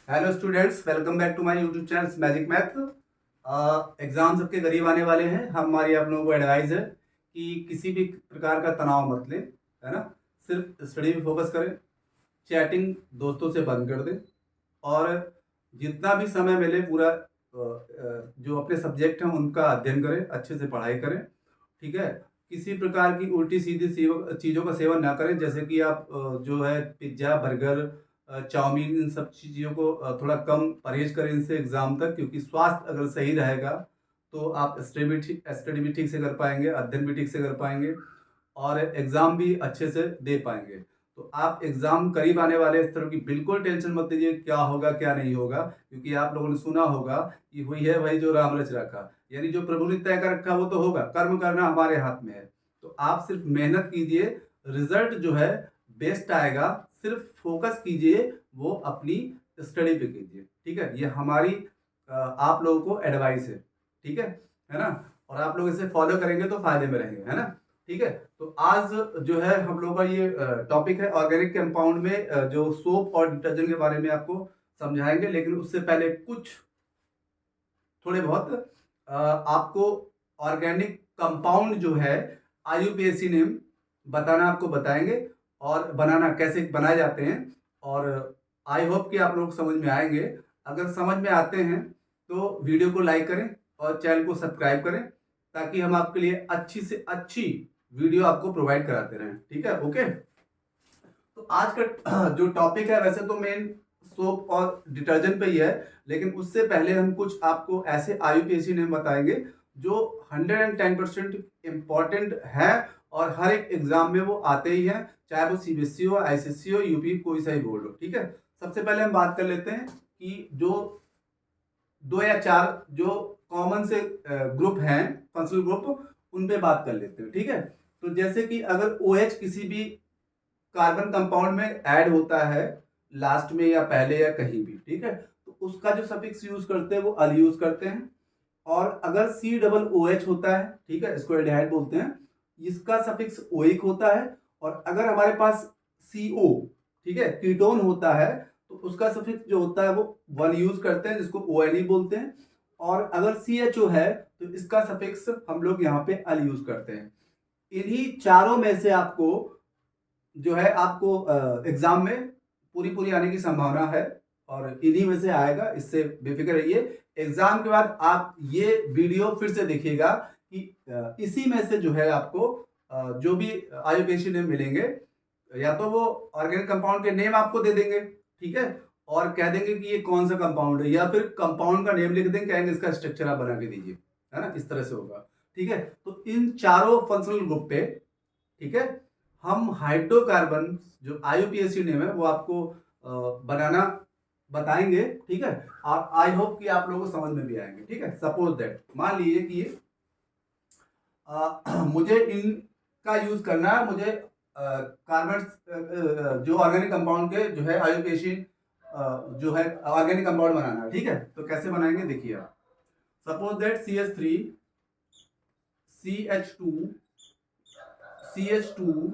Hello students, welcome back to my YouTube channel Magic Math. Exam सबके करीब आने वाले हैं। हमारी आप लोगों को एडवाइस है कि किसी भी प्रकार का तनाव मत लें, है ना। सिर्फ स्टडी पे फोकस करें, चैटिंग दोस्तों से बंद कर दें और जितना भी समय मिले पूरा जो अपने सब्जेक्ट हैं उनका अध्ययन करें, अच्छे से पढ़ाई करें, ठीक है। किसी प्रकार की उल्टी सीधी चीज़ों का सेवन ना करें, जैसे कि आप जो है पिज्ज़ा, बर्गर, चाउमीन, इन सब चीज़ों को थोड़ा कम परहेज करें इनसे एग्ज़ाम तक, क्योंकि स्वास्थ्य अगर सही रहेगा तो आप स्टडी भी ठीक से कर पाएंगे, अध्ययन भी ठीक से कर पाएंगे और एग्ज़ाम भी अच्छे से दे पाएंगे। तो आप एग्ज़ाम करीब आने वाले इस तरह की बिल्कुल टेंशन मत लीजिए क्या होगा क्या नहीं होगा, क्योंकि आप लोगों ने सुना होगा कि हुई है वही जो राम रच रखा, यानी जो प्रभु ने तय कर रखा वो तो होगा, कर्म करना हमारे हाथ में है। तो आप सिर्फ मेहनत कीजिए, रिजल्ट जो है बेस्ट आएगा। सिर्फ फोकस कीजिए, वो अपनी स्टडी पे कीजिए, ठीक है। ये हमारी आप लोगों को एडवाइस है, ठीक है ना। और आप लोग इसे फॉलो करेंगे तो फायदे में रहेंगे, है ना। ठीक है। तो आज जो है हम लोग का ये टॉपिक है ऑर्गेनिक कंपाउंड में जो सोप और डिटर्जेंट के बारे में आपको समझाएंगे, लेकिन उससे पहले कुछ थोड़े बहुत आपको ऑर्गेनिक कंपाउंड जो है आईयूपीएसी नेम बताना आपको बताएंगे और बनाना कैसे बनाए जाते हैं। और आई होप कि आप लोग समझ में आएंगे। अगर समझ में आते हैं तो वीडियो को लाइक करें और चैनल को सब्सक्राइब करें, ताकि हम आपके लिए अच्छी से अच्छी वीडियो आपको प्रोवाइड कराते रहें, ठीक है। ओके। तो आज का जो टॉपिक है वैसे तो मेन सोप और डिटर्जेंट पे ही है, लेकिन उससे पहले हम कुछ आपको ऐसे आईयूपीएसी नेम बताएंगे जो 110% इम्पॉर्टेंट है और हर एक एग्जाम में वो आते ही हैं, चाहे वो सीबीएसई हो, आईसीएसई हो, यूपी कोई सा ही बोर्ड हो, ठीक है। सबसे पहले हम बात कर लेते हैं कि जो दो या चार जो कॉमन से ग्रुप हैं, फंक्शनल ग्रुप, उन पे बात कर लेते हैं, ठीक है। तो जैसे कि अगर OH किसी भी कार्बन कंपाउंड में ऐड होता है लास्ट में या पहले या कहीं भी, ठीक है, तो उसका जो सफिक्स यूज करते हैं वो अल यूज करते हैं। और अगर COOH होता है, ठीक है, इसको एल्डिहाइड बोलते हैं, इसका सफिक्स ओइक होता है। और अगर हमारे पास CO, ठीक है, कीटोन होता है, तो उसका सफिक्स जो होता है वो वन यूज करते हैं, जिसको ONE बोलते हैं। और अगर CHO है तो इसका सफिक्स हम लोग यहाँ पे अल यूज करते हैं। इन्हीं चारों में से आपको जो है आपको एग्जाम में पूरी पूरी आने की संभावना है और इन्हीं में से आएगा, इससे बेफिक्र रहिए। एग्जाम के बाद आप ये वीडियो फिर से देखिएगा कि इसी में से जो है आपको जो भी आईयूपीएसी नेम मिलेंगे, या तो वो ऑर्गेनिक कंपाउंड के नेम आपको दे देंगे, ठीक है, और कह देंगे कि ये कौन सा कंपाउंड है, या फिर कंपाउंड का नेम लिख देंगे, कहेंगे इसका स्ट्रक्चर आप बना के दीजिए, है ना, इस तरह से होगा, ठीक है। तो इन चारों फंक्शनल ग्रुप पे, ठीक है, हम हाइड्रोकार्बन जो आईयूपीएसी नेम है वो आपको बनाना बताएंगे, ठीक है। और आई होप कि आप लोगों को समझ में भी आएंगे, ठीक है। सपोज दैट मान लीजिए कि ये मुझे इनका यूज करना है, मुझे कार्बन जो ऑर्गेनिक कंपाउंड के जो है आईयूपीएसी जो है ऑर्गेनिक कंपाउंड बनाना है, ठीक है। तो कैसे बनाएंगे देखिए आप। Suppose that CH3 CH2 CH2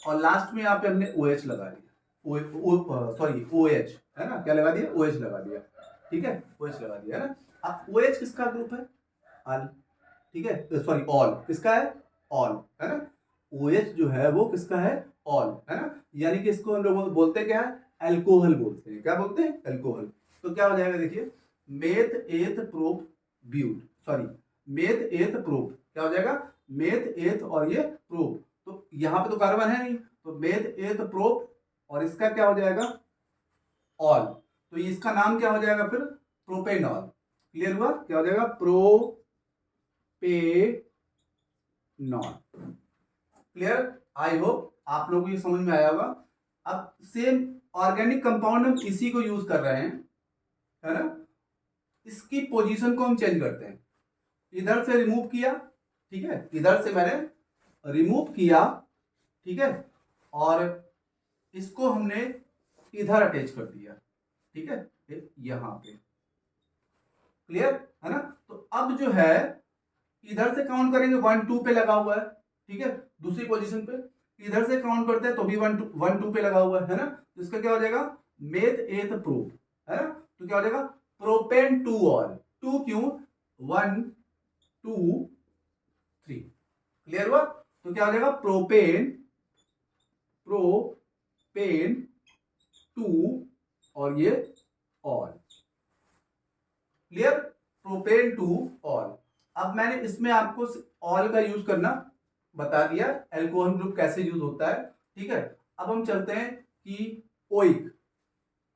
और लास्ट में यहाँ पे हमने OH लगा दिया, सॉरी OH, है ना, क्या लगा दिया, OH लगा दिया, ठीक है, OH लगा दिया, है ना। अब OH किसका ग्रुप है, अल, ठीक है, सॉरी ऑल, किसका है, ऑल, है ना। OH जो है वो किसका है, ऑल, है ना। यानी कि इसको हम लोग बोलते क्या है, एल्कोहल बोलते हैं, क्या बोलते हैं, एल्कोहल। तो क्या हो जाएगा देखिए, meth eth prop but, sorry meth eth prop, क्या हो जाएगा, मेथ एथ और ये प्रोप, तो यहां पे तो कार्बन है नहीं, तो मेथ एथ प्रोप और इसका क्या हो जाएगा, ऑल, तो इसका नाम क्या हो जाएगा फिर, प्रोपेनॉल। क्लियर हुआ, क्या हो जाएगा, प्रोपेनॉल। क्लियर, आई होप आप लोगों को ये समझ में आया होगा। अब सेम ऑर्गेनिक कंपाउंड हम इसी को यूज कर रहे हैं, है ना। इसकी पोजीशन को हम चेंज करते हैं, इधर से रिमूव किया, ठीक है, इधर से मैंने रिमूव किया, ठीक है, और इसको हमने इधर अटैच कर दिया, ठीक है, यहां पे। क्लियर, है ना। तो अब जो है इधर से काउंट करेंगे, 1 2 पे लगा हुआ है, ठीक है, दूसरी पोजीशन पे। इधर से काउंट करते हैं तो भी 1 2 पे लगा हुआ है ना। तो इसका क्या हो जाएगा, मेथ एथ प्रूफ, है ना। तो क्या हो जाएगा, प्रोपेन टू ऑल, टू क्यों, 1 2 3, क्लियर हुआ। तो क्या हो जाएगा, प्रोपेन टू और ये all, clear, propane two all. अब मैंने इसमें आपको ऑल का यूज करना बता दिया, एल्कोहल ग्रुप कैसे यूज होता है, ठीक है। अब हम चलते हैं कि ओइक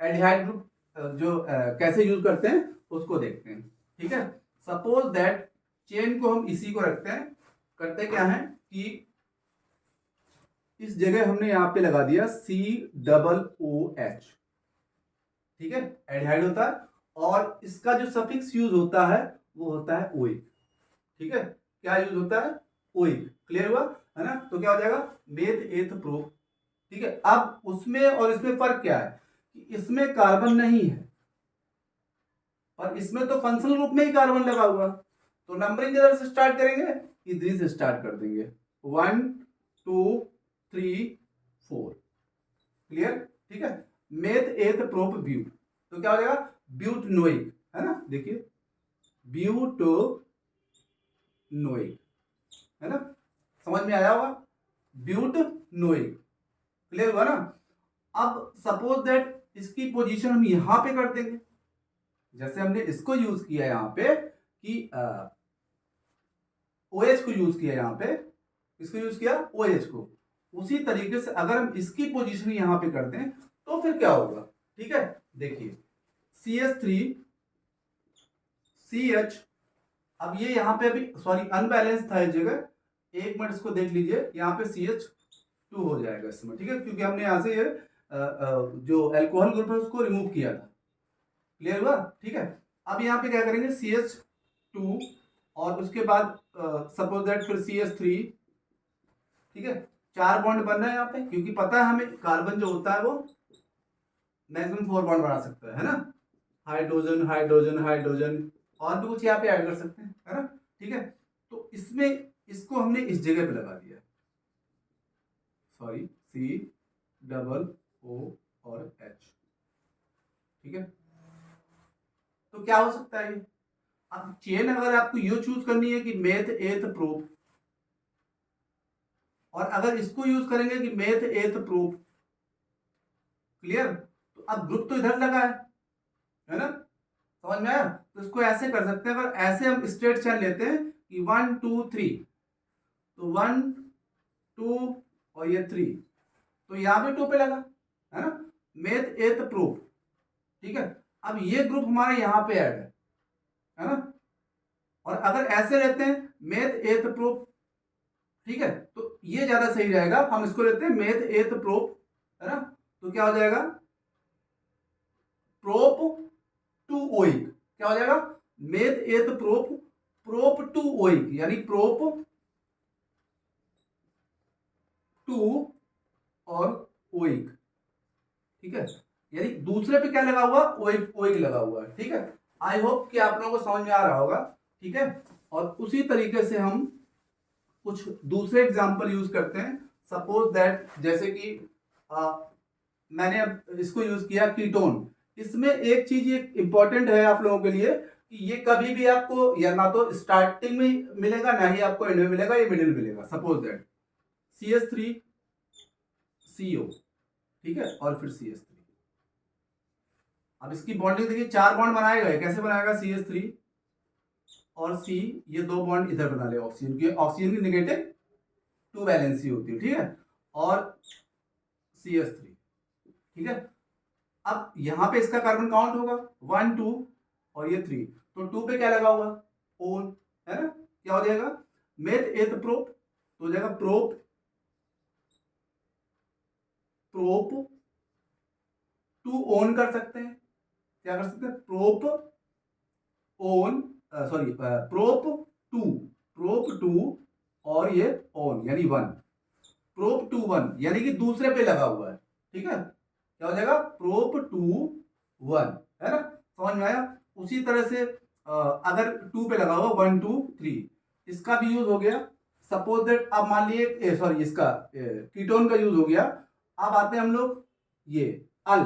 एल्डिहाइड ग्रुप जो कैसे यूज करते हैं उसको देखते हैं, ठीक है। सपोज दैट चेन को हम इसी को रखते हैं, करते क्या है कि इस जगह हमने यहां पे लगा दिया COOH, ठीक है, एल्डिहाइड होता है, और इसका जो सफिक्स यूज होता है वो होता है ओइक, ठीक है। क्या यूज होता है, ओइक, क्लियर हुआ, है ना। तो क्या हो जाएगा, मेथ एथ प्रोप, ठीक है। अब उसमें और इसमें फर्क क्या है कि इसमें कार्बन नहीं है और इसमें तो फंक्शनल ग्रुप में ही कार्बन लगा हुआ। तो नंबरिंग किधर से स्टार्ट करेंगे, इधर से स्टार्ट कर देंगे, 1 2 3 4, क्लियर, ठीक है। मेथ एथ प्रोप ब्यूट, तो क्या हो जाएगा, ब्यूटनोइक, है ना, देखिए ब्यूटोनोइक, है ना, समझ में आया होगा, ब्यूटनोइक, क्लियर हुआ ना। अब सपोज दैट इसकी पोजीशन हम यहां पे कर देंगे, जैसे हमने इसको यूज किया यहां पे कि OH को यूज किया यहां पे, इसको यूज किया OH को, उसी तरीके से अगर हम इसकी पोजीशन यहां पे कर दें तो फिर क्या होगा, ठीक है। देखिए CH3 CH, अब ये यहां पे अभी सॉरी अनबैलेंस था इस जगह, एक मिनट इसको देख लीजिए, यहां पे CH2 हो जाएगा इसमें, ठीक है, क्योंकि हमने यहां से ये जो अल्कोहल ग्रुप है उसको रिमूव किया था, क्लियर हुआ, ठीक है। अब यहाँ पे क्या करेंगे, CH2 और उसके बाद सपोज दैट फिर CH3, ठीक है, 4 बॉन्ड बन रहा है यहाँ पे, क्योंकि पता है हमें कार्बन जो होता है वो मैक्सिमम 4 बॉन्ड बना सकता है ना, हाइड्रोजन हाइड्रोजन हाइड्रोजन, और भी कुछ यहाँ पे ऐड कर सकते हैं, है ना, ठीक है। तो इसमें इसको हमने इस जगह पे लगा दिया, सॉरी COO और H, ठीक है। तो क्या हो सकता है, अब चेन अगर आपको ये चूज करनी है कि मेथ एथ प्रोप, और अगर इसको यूज करेंगे कि मेथ एथ प्रोप, क्लियर, तो अब ग्रुप तो इधर लगा है ना, समझ में आया। तो इसको ऐसे कर सकते हैं, अगर ऐसे हम स्ट्रेट चेन लेते हैं कि 1 2 3, तो 1 2 और ये 3, तो यहां पे 2 पे लगा, है ना, मेथ एथ प्रोप, ठीक है। अब ये ग्रुप हमारे यहां पे ऐड है ना, और अगर ऐसे लेते हैं मेथ एथ प्रोप, ठीक है, तो ये ज्यादा सही रहेगा, हम इसको लेते हैं मेथ एथ प्रोप, है ना। तो क्या हो जाएगा, प्रोप टू ओइक, क्या हो जाएगा, meth eth prop prop to oic, यानी प्रोप टू और ओइक, ठीक है, यानी दूसरे पे क्या लगा हुआ, ओइक, ओइक लगा हुआ है, ठीक है। आई होप कि आप लोगों को समझ में आ रहा होगा, ठीक है। और उसी तरीके से हम कुछ दूसरे एग्जाम्पल यूज करते हैं, सपोज दैट जैसे कि मैंने अब इसको यूज किया कीटोन, इसमें एक चीज ये इंपॉर्टेंट है आप लोगों के लिए कि ये कभी भी आपको या ना तो स्टार्टिंग में मिलेगा ना ही आपको एंड में मिलेगा, ये मिडिल मिलेगा। सपोज दैट CH3CO, ठीक है, और फिर CH3, अब इसकी बॉन्डिंग देखिए, 4 बॉन्ड बनाए गए, कैसे बनाएगा, CH3 और C, ये 2 बॉन्ड इधर बना ले ऑक्सीजन की, ऑक्सीजन की नेगेटिव 2 वैलेंसी होती है, ठीक है, और CH3, ठीक है। अब यहां पे इसका कार्बन काउंट होगा 1 2 और ये 3, तो 2 पे क्या लगा हुआ, ओन, है ना, क्या हो जाएगा, मेथ एथ प्रोप, तो हो जाएगा प्रोप प्रोप टू ओन कर सकते हैं, क्या कर सकते हैं, prop one, sorry prop to और ये ओन यानी 1, प्रोप टू 1 यानी कि दूसरे पे लगा हुआ है, ठीक है, क्या हो जाएगा, प्रोप टू 1, है ना, समझ में आया। उसी तरह से अगर 2 पे लगा हुआ 1 2 3, इसका भी यूज हो गया। सपोज दैट अब मान लिए सॉरी इसका कीटोन का यूज हो गया। अब आते हैं हम लोग ये अल,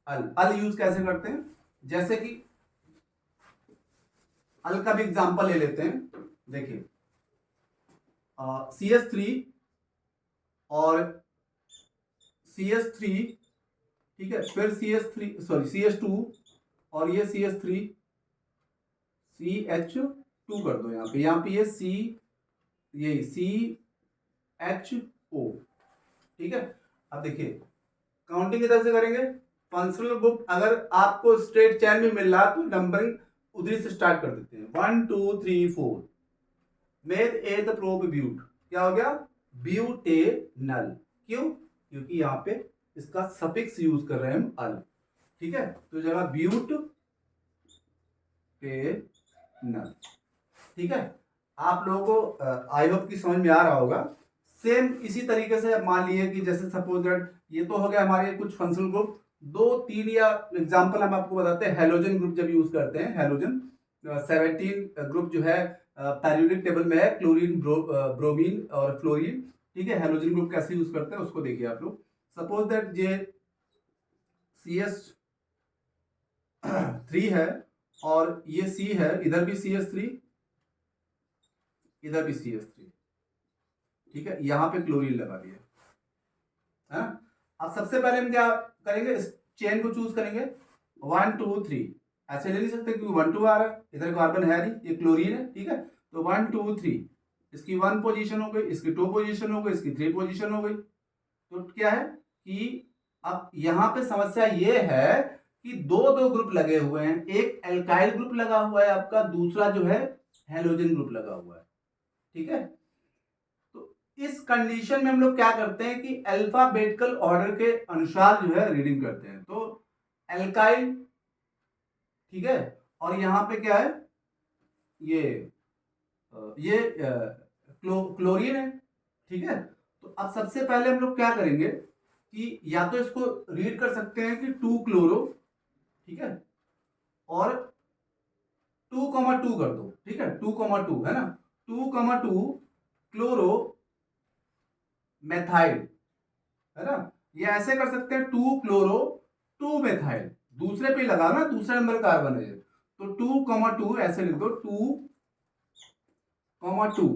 अल अल यूज कैसे करते हैं, जैसे कि अल का भी एग्जांपल ले लेते हैं। देखिए CH3 और CH3, ठीक है, फिर CH3 सॉरी CH2 और ये CH3 CH2 कर दो यहाँ पे ये ये CHO, ठीक है। अब देखिए काउंटिंग किधर से करेंगे, फंक्शनल ग्रुप अगर आपको स्ट्रेट चैन में मिल रहा तो नंबरिंग उधर से स्टार्ट कर देते हैं, 1 2 3 4। मेथ एथ प्रोप ब्यूट, क्या हो गया, ब्यूटेनल। क्यों, क्योंकि यहाँ पे इसका सफिक्स यूज कर रहे हैं हम अल, ठीक है। तो जगह ब्यूट पेनल, ठीक है। आप लोगों को आई होप की समझ में आ रहा होगा। सेम इसी तरीके से मान लिए कि जैसे सपोज दैट ये तो हो गया हमारे कुछ फंक्शनल ग्रुप, 2 3 या एग्जांपल हम आपको बताते हैं। हेलोजन ग्रुप जब यूज करते हैं, हेलोजन 17 ग्रुप जो है पेरियोडिक टेबल में है, क्लोरीन ब्रोमीन और फ्लोरीन, ठीक है। हेलोजन ग्रुप कैसे यूज करते हैं उसको देखिए आप लोग। सपोज दैट ये CH3 है और ये C है, इधर भी CH3, इधर भी CH3, ठीक है। यहां पे क्लोरीन लगा दिया है। अब सबसे पहले हम क्या करेंगे, इस चेन को चूज करेंगे 1 2 3, ऐसे ले नहीं सकते क्योंकि 1 2 आ रहा है, इधर कार्बन है नहीं, ये क्लोरीन है, ठीक है। तो 1 2 3, इसकी 1 पोजीशन हो गई, इसकी 2 पोजीशन हो गई, इसकी 3 पोजीशन हो गई। तो क्या है कि अब यहां पे समस्या ये है कि दो दो ग्रुप लगे हुए हैं, एक एल्काइल ग्रुप लगा हुआ है आपका, दूसरा जो है हेलोजन ग्रुप लगा हुआ है, ठीक है। तो इस कंडीशन में हम लोग क्या करते हैं कि अल्फाबेटिकल ऑर्डर के अनुसार जो है रीडिंग करते हैं। तो एल्काइल, ठीक है, और यहां पे क्या है, ये क्लोरीन है, ठीक है। तो अब सबसे पहले हम लोग क्या करेंगे कि या तो इसको रीड कर सकते हैं कि 2 क्लोरो, ठीक है, और 2,2 कर दो, ठीक है, 2,2 है ना, 2,2 क्लोरो मेथाइल, है ना। ये ऐसे कर सकते हैं 2 क्लोरो 2 मेथाइल, दूसरे पे लगा ना, दूसरे नंबर कार्बन है, तो 2,2 ऐसे लिख दो, 2,2,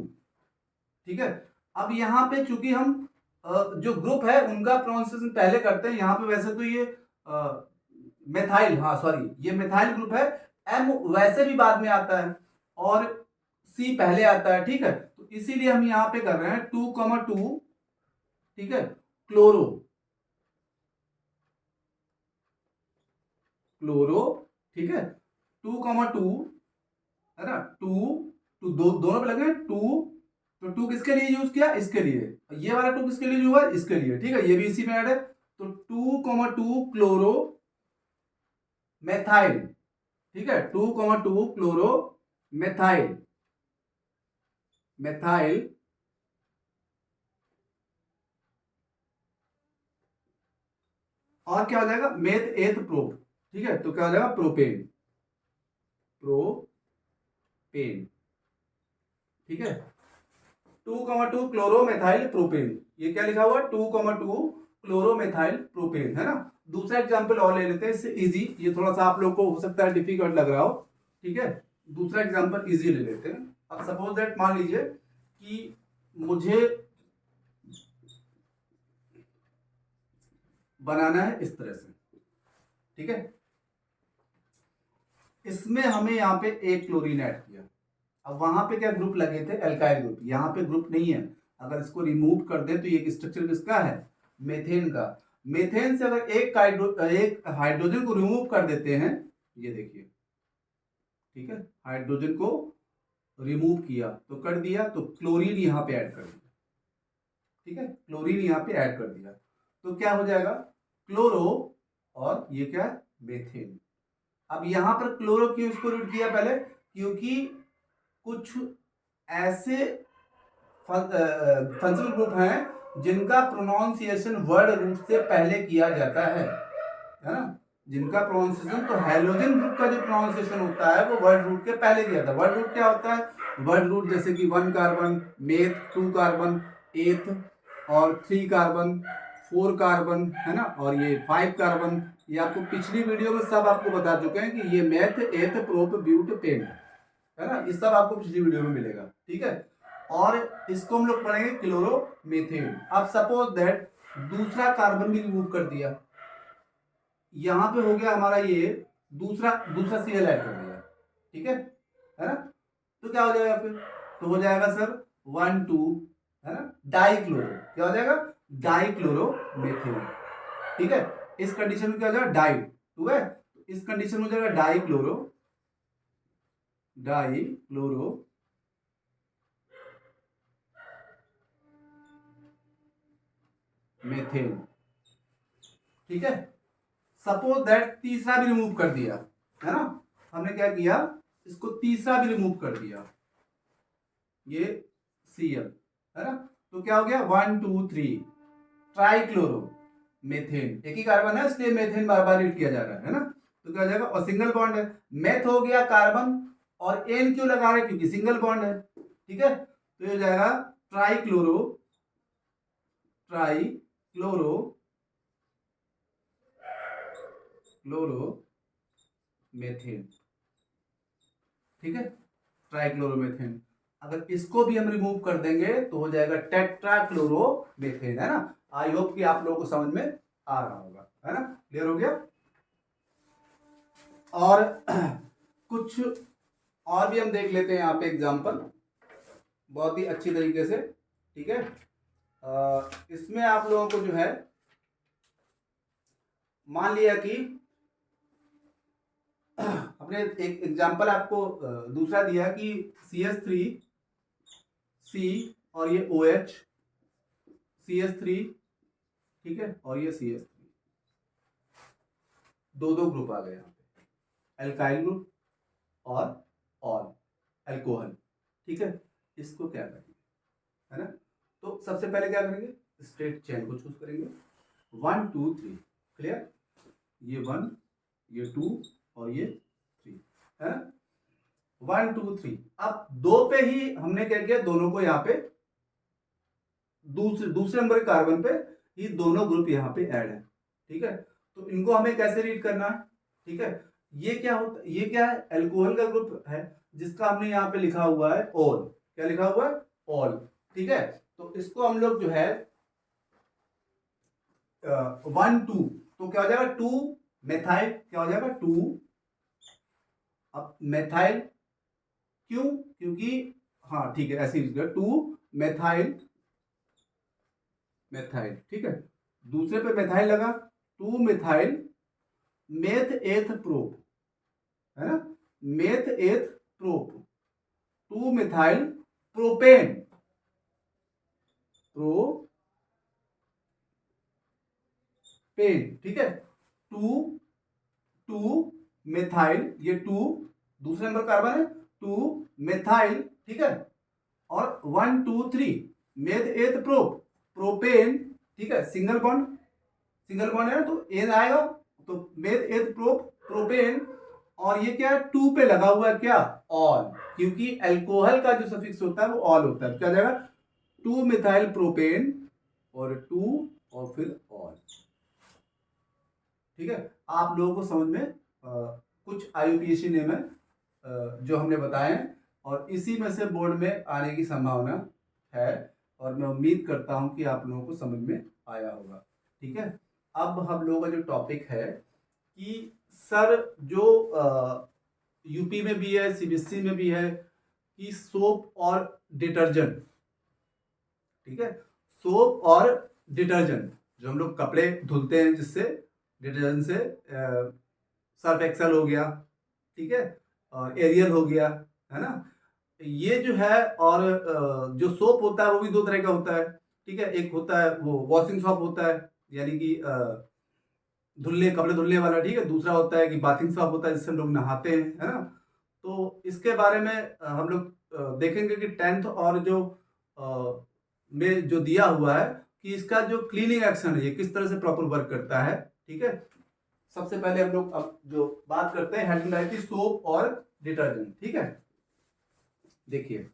ठीक है। अब यहां पे चूंकि हम जो ग्रुप है उनका प्रोनाउंसिएशन पहले करते हैं, यहां पे वैसे तो ये मेथाइल, हाँ सॉरी, ये मेथाइल ग्रुप है, एम वैसे भी बाद में आता है और सी पहले आता है, ठीक है। तो इसीलिए हम यहां पे कर रहे हैं 2,2, ठीक है, क्लोरो क्लोरो, ठीक है, 2,2 है ना, 2 दोनों पे लगे 2, तो 2 किसके लिए यूज किया, इसके लिए, ये वाला 2 किसके लिए हुआ, इसके लिए, ठीक है, ये भी इसी में ऐड है। तो 2,2 क्लोरो मेथाइल, ठीक है, 2,2 क्लोरो मेथाइल, मेथाइल, और क्या हो जाएगा, मेथ एथ प्रोप, ठीक है, तो क्या हो जाएगा, प्रोपेन, प्रोपेन, ठीक है, 2,2 क्लोरोमेथाइल प्रोपेन, ये क्या लिखा हुआ है, 2,2 क्लोरोमेथाइल प्रोपेन, है ना। दूसरा एग्जांपल और ले लेते हैं, इससे इजी, ये थोड़ा सा आप लोग को हो सकता है डिफिकल्ट लग रहा हो, ठीक है। दूसरा एग्जांपल इजी ले लेते हैं। अब सपोज दैट मान लीजिए कि मुझे बनाना है इस तरह से, ठीक है, इसमें हमें यहाँ पे एक क्लोरीन ऐड किया। अब वहां पे क्या ग्रुप लगे थे, एल्काइल ग्रुप, यहाँ पे ग्रुप नहीं है। अगर इसको रिमूव कर दे तो ये स्ट्रक्चर किसका है, मेथेन का। मेथेन से अगर एक हाइड्रोजन को रिमूव कर देते हैं, ये देखिए, ठीक है, हाइड्रोजन को रिमूव किया तो कर दिया, तो क्लोरीन यहाँ पे ऐड कर दिया, ठीक है, क्लोरीन यहाँ पे ऐड कर दिया, तो क्या हो जाएगा, क्लोरो, और ये क्या है, मेथेन। अब यहां पर क्लोरो क्यों इसको रीड किया पहले, क्योंकि कुछ ऐसे फंक्शनल ग्रुप हैं जिनका प्रोनाउंसिएशन वर्ड रूट से पहले किया जाता है ना, जिनका प्रोनाउंसिएशन, तो हेलोजन ग्रुप का जो प्रोनाउंसिएशन होता है वो वर्ड रूट के पहले किया था। वर्ड रूट क्या होता है, वर्ड रूट जैसे कि 1 कार्बन मेथ, 2 कार्बन एथ, और 3 कार्बन 4 कार्बन, है ना, और ये 5 कार्बन। ये आपको पिछली वीडियो में सब आपको बता चुके हैं कि ये मेथ, एथ, प्रोप, ब्यूट, पेंट, है ना, ये सब आपको पिछली वीडियो में मिलेगा। ठीक है, और इसको हम लोग पढ़ेंगे क्लोरोमीथेन। अब सपोज दैट दूसरा कार्बन भी रिमूव कर दिया, यहां पे हो गया हमारा ये दूसरा दूसरा Cl ऐड कर दिया, ठीक है ना, तो क्या हो जाएगा फिर, तो हो जाएगा सर 1 2, है ना, डाइक्लोरो, क्या हो जाएगा, डाइक्लोरोमीथेन। ठीक है, इस कंडीशन में क्या हो जाएगा, डाई, ठीक है, इस कंडीशन में हो जाएगा डाइक्लोरो मेथेन। ठीक है, सपोज दैट तीसरा भी रिमूव कर दिया, है ना, हमने क्या किया, इसको तीसरा भी रिमूव कर दिया, ये Cl, है ना, तो क्या हो गया 1 2 3 ट्राइक्लोरो मेथेन। एक ही कार्बन है इसलिए मेथेन बार बार रीड किया जा रहा है ना, तो क्या हो जाएगा, और सिंगल बॉन्ड है, मेथ हो गया कार्बन, और एन क्यों लगा रहे हैं, क्योंकि सिंगल बॉन्ड है। ठीक है, तो ये हो जाएगा ट्राइक्लोरो मेथेन। ठीक है, ट्राइक्लोरोमेथेन। अगर इसको भी हम रिमूव कर देंगे तो हो जाएगा टेट्राक्लोरोमेथेन, है ना। आई होप कि आप लोगों को समझ में आ रहा होगा, है ना, क्लियर हो गया। और कुछ और भी हम देख लेते हैं यहाँ पे एग्जांपल, बहुत ही अच्छी तरीके से। ठीक है, इसमें आप लोगों को जो है, मान लिया कि अपने एक एग्जांपल आपको दूसरा दिया कि CH3C और ये OH, CH3, ठीक है, और ये CH3, दो दो ग्रुप आ गए यहाँ पे, एल्काइल ग्रुप और ऑल एल्कोहल। ठीक है, इसको क्या करेंगे, है ना, तो सबसे पहले क्या करेंगे, स्ट्रेट चेन को चूज करेंगे, 1 2 3, क्लियर, ये 1, ये 2 और ये 3, है ना, 1 2 3। अब दो पे ही हमने क्या किया, दोनों को यहाँ पे दूसरे नंबर के कार्बन पे ये दोनों ग्रुप यहाँ पे ऐड है। ठीक है, तो इनको हमें कैसे रीड करना है। ठीक है, ये क्या होता है, ये क्या है, एल्कोहल का ग्रुप है जिसका हमने यहाँ पे लिखा हुआ है ऑल, क्या लिखा हुआ है, ऑल। ठीक है, तो इसको हम लोग जो है 1 2, तो क्या हो जाएगा 2 मेथाइल, क्या हो जाएगा 2। अब मेथाइल क्यों, क्योंकि, हाँ ठीक है, ऐसे ही 2 मेथाइल, ठीक है, दूसरे पे मेथाइल लगा, 2 मेथाइल मेथ एथ प्रोप, है ना, meth eth prop, 2 methyl propane, ठीक है, 2 मेथाइल, ये 2 दूसरे नंबर कार्बन है, 2 मेथाइल, ठीक है, और 1 2 3 मेथ एथ प्रोपेन, ठीक है, सिंगल बॉन्ड है ना, तो एन आएगा, तो मेथ एथ प्रोपेन, और ये क्या है, 2 पे लगा हुआ है क्या, ऑल, क्योंकि एल्कोहल का जो सफिक्स होता है वो ऑल होता है, तो क्या जाएगा 2 मिथाइल प्रोपेन और 2 और फिर ऑल। ठीक है, आप लोगों को समझ में कुछ IUPAC नेम है जो हमने बताए हैं, और इसी में से बोर्ड में आने की संभावना है, और मैं उम्मीद करता हूं कि आप लोगों को समझ में आया होगा। ठीक है, अब हम लोगों का जो टॉपिक है कि सर जो यूपी में भी है, CBSE में भी है कि सोप और डिटर्जेंट, ठीक है, सोप और डिटर्जेंट जो हम लोग कपड़े धुलते हैं जिससे, डिटर्जेंट से, सर्फ एक्सेल हो गया, ठीक है, और एरियल हो गया, है ना, ये जो है, और जो सोप होता है वो भी दो तरह का होता है। ठीक है, एक होता है वो वॉशिंग सोप होता है, यानी कि धुलने, कपड़े धुलने वाला, ठीक है, दूसरा होता है कि बाथिंग सोप होता है जिससे हम लोग नहाते हैं, है ना। तो इसके बारे में हम लोग देखेंगे कि 10th और जो में जो दिया हुआ है कि इसका जो क्लीनिंग एक्शन है ये किस तरह से प्रॉपर वर्क करता है। ठीक है, सबसे पहले हम लोग अब जो बात करते हैं हेल्पिंग की सोप और डिटर्जेंट। ठीक है, देखिए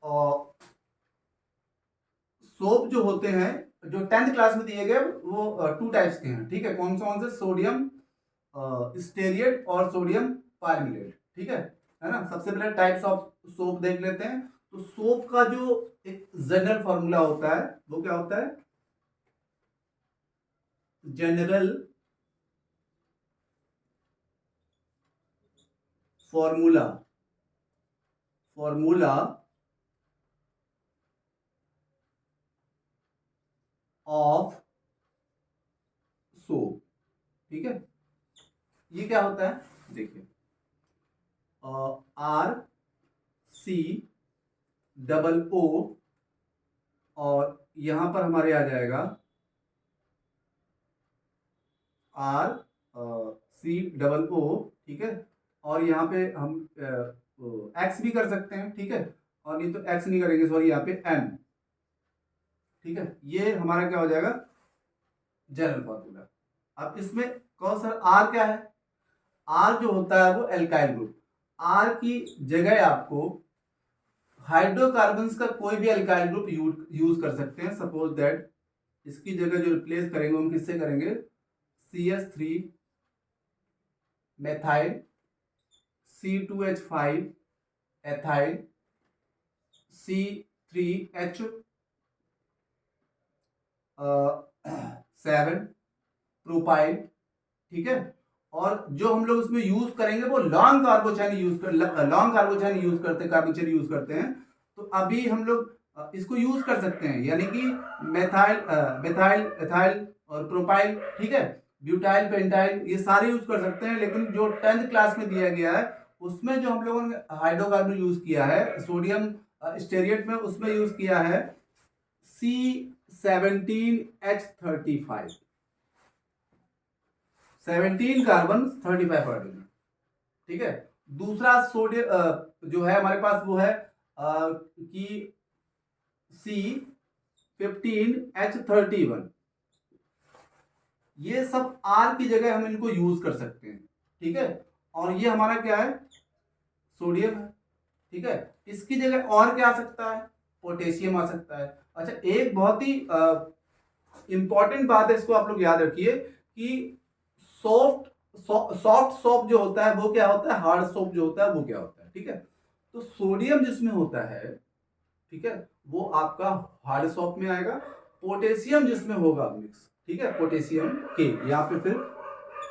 और सोप जो होते हैं, जो 10th क्लास में दिए गए, वो 2 टाइप्स के हैं, ठीक है। कौन से? सोडियम स्टेरिएट और सोडियम पारमिलेट, ठीक है ना। सबसे पहले टाइप्स ऑफ सोप देख लेते हैं। तो सोप का जो एक जनरल फॉर्मूला होता है वो क्या होता है? जनरल फॉर्मूला ऑफ सोप, ठीक है। ये क्या होता है? देखिए, RCOO, और यहां पर हमारे आ जाएगा RCOO, ठीक है। और यहाँ पे हम X भी कर सकते हैं, ठीक है। और नहीं तो X नहीं करेंगे, सॉरी, यहाँ पे M, ठीक है। ये हमारा क्या हो जाएगा? General formula. अब इसमें कौन सा R क्या है? R जो होता है वो एल्काइल ग्रुप। R की जगह आपको हाइड्रोकार्बन्स का कोई भी एल्काइल ग्रुप यूज कर सकते हैं। सपोज दैट इसकी जगह जो रिप्लेस करेंगे हम किससे करेंगे? CH3 methyl, C2H5 ethyl, C3H7 propyl, ठीक है। और जो हम लोग उसमें यूज करेंगे वो लॉन्ग कार्बोचैन यूज करते हैं। तो अभी हम लोग इसको यूज कर सकते हैं, यानी कि मेथाइल, एथाइल और प्रोपाइल, ठीक है। ब्यूटाइल, पेंटाइल, ये सारे यूज कर सकते हैं। लेकिन जो 10th क्लास में दिया गया है उसमें जो हम लोगों ने हाइड्रोकार्बन यूज किया है सोडियम स्टेरिएट में, उसमें यूज किया है C17H35, 17 कार्बन 35 हाइड्रोजन, ठीक है। दूसरा सोडियम जो है हमारे पास वो है कि C15H31। ये सब R की जगह हम इनको यूज कर सकते हैं, ठीक है। और ये हमारा क्या है? सोडियम है, ठीक है। इसकी जगह और क्या आ सकता है? पोटेशियम आ सकता है। अच्छा, एक बहुत ही इंपॉर्टेंट बात है, इसको आप लोग याद रखिए कि सॉफ्ट सोप जो होता है वो क्या होता है, हार्ड सोप जो होता है वो क्या होता है, ठीक है। तो सोडियम जिसमें होता है, ठीक है, वो आपका हार्ड सोप में आएगा। पोटेशियम जिसमें होगा मिक्स, ठीक है, पोटेशियम के, यहाँ पे फिर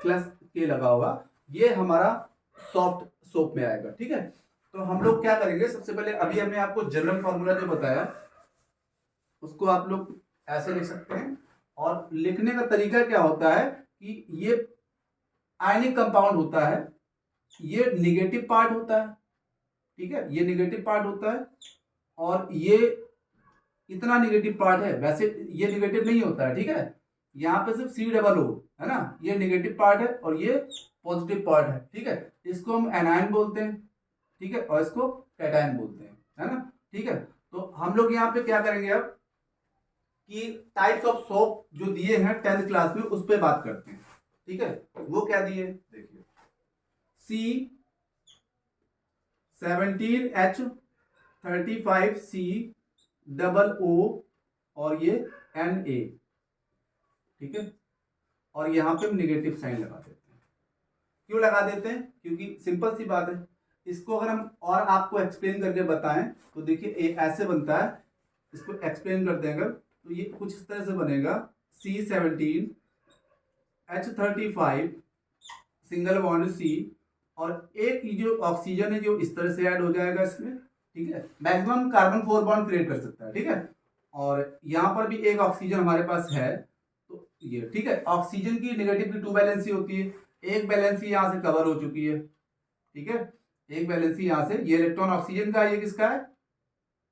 प्लस के लगा होगा, ये हमारा सॉफ्ट सोप में आएगा, ठीक है। तो हम लोग क्या करेंगे, सबसे पहले अभी हमने आपको जनरल फॉर्मूला जो बताया उसको आप लोग ऐसे लिख सकते हैं। और लिखने का तरीका क्या होता है कि ये आयनिक कंपाउंड होता है, ये निगेटिव पार्ट होता है, ठीक है, ये निगेटिव पार्ट होता है। और ये इतना निगेटिव पार्ट है, वैसे ये निगेटिव नहीं होता है, ठीक है। यहाँ पे सिर्फ C O है ना, ये निगेटिव पार्ट है और ये पॉजिटिव पार्ट है, ठीक है। इसको हम एनायन बोलते हैं, ठीक है, और इसको कैटायन बोलते हैं, है ना, ठीक है। तो हम लोग यहाँ पे क्या करेंगे अब कि टाइप्स ऑफ सोप जो दिए हैं 10th क्लास में उस पर बात करते हैं, ठीक है। वो क्या दिए देखिए, C17H35COO और ये Na, ठीक है। और यहां पे हम निगेटिव साइन लगा देते हैं। क्यों लगा देते हैं? क्योंकि सिंपल सी बात है, इसको अगर हम और आपको एक्सप्लेन करके बताएं तो देखिए ऐसे बनता है। इसको एक्सप्लेन करते हैं अगर, तो ये कुछ इस तरह से बनेगा, C17H35 सिंगल बॉन्ड C, और एक जो ऑक्सीजन है जो इस तरह से ऐड हो जाएगा इसमें, ठीक है। मैक्सिमम कार्बन 4 बॉन्ड क्रिएट कर सकता है, ठीक है। और यहां पर भी एक ऑक्सीजन हमारे पास है, तो ये ठीक है। ऑक्सीजन की नेगेटिव की 2 वैलेंसी होती है, एक वैलेंसी यहां से कवर हो चुकी है, ठीक है। एक वैलेंसी यहां से, ये इलेक्ट्रॉन ऑक्सीजन का, ये किसका है?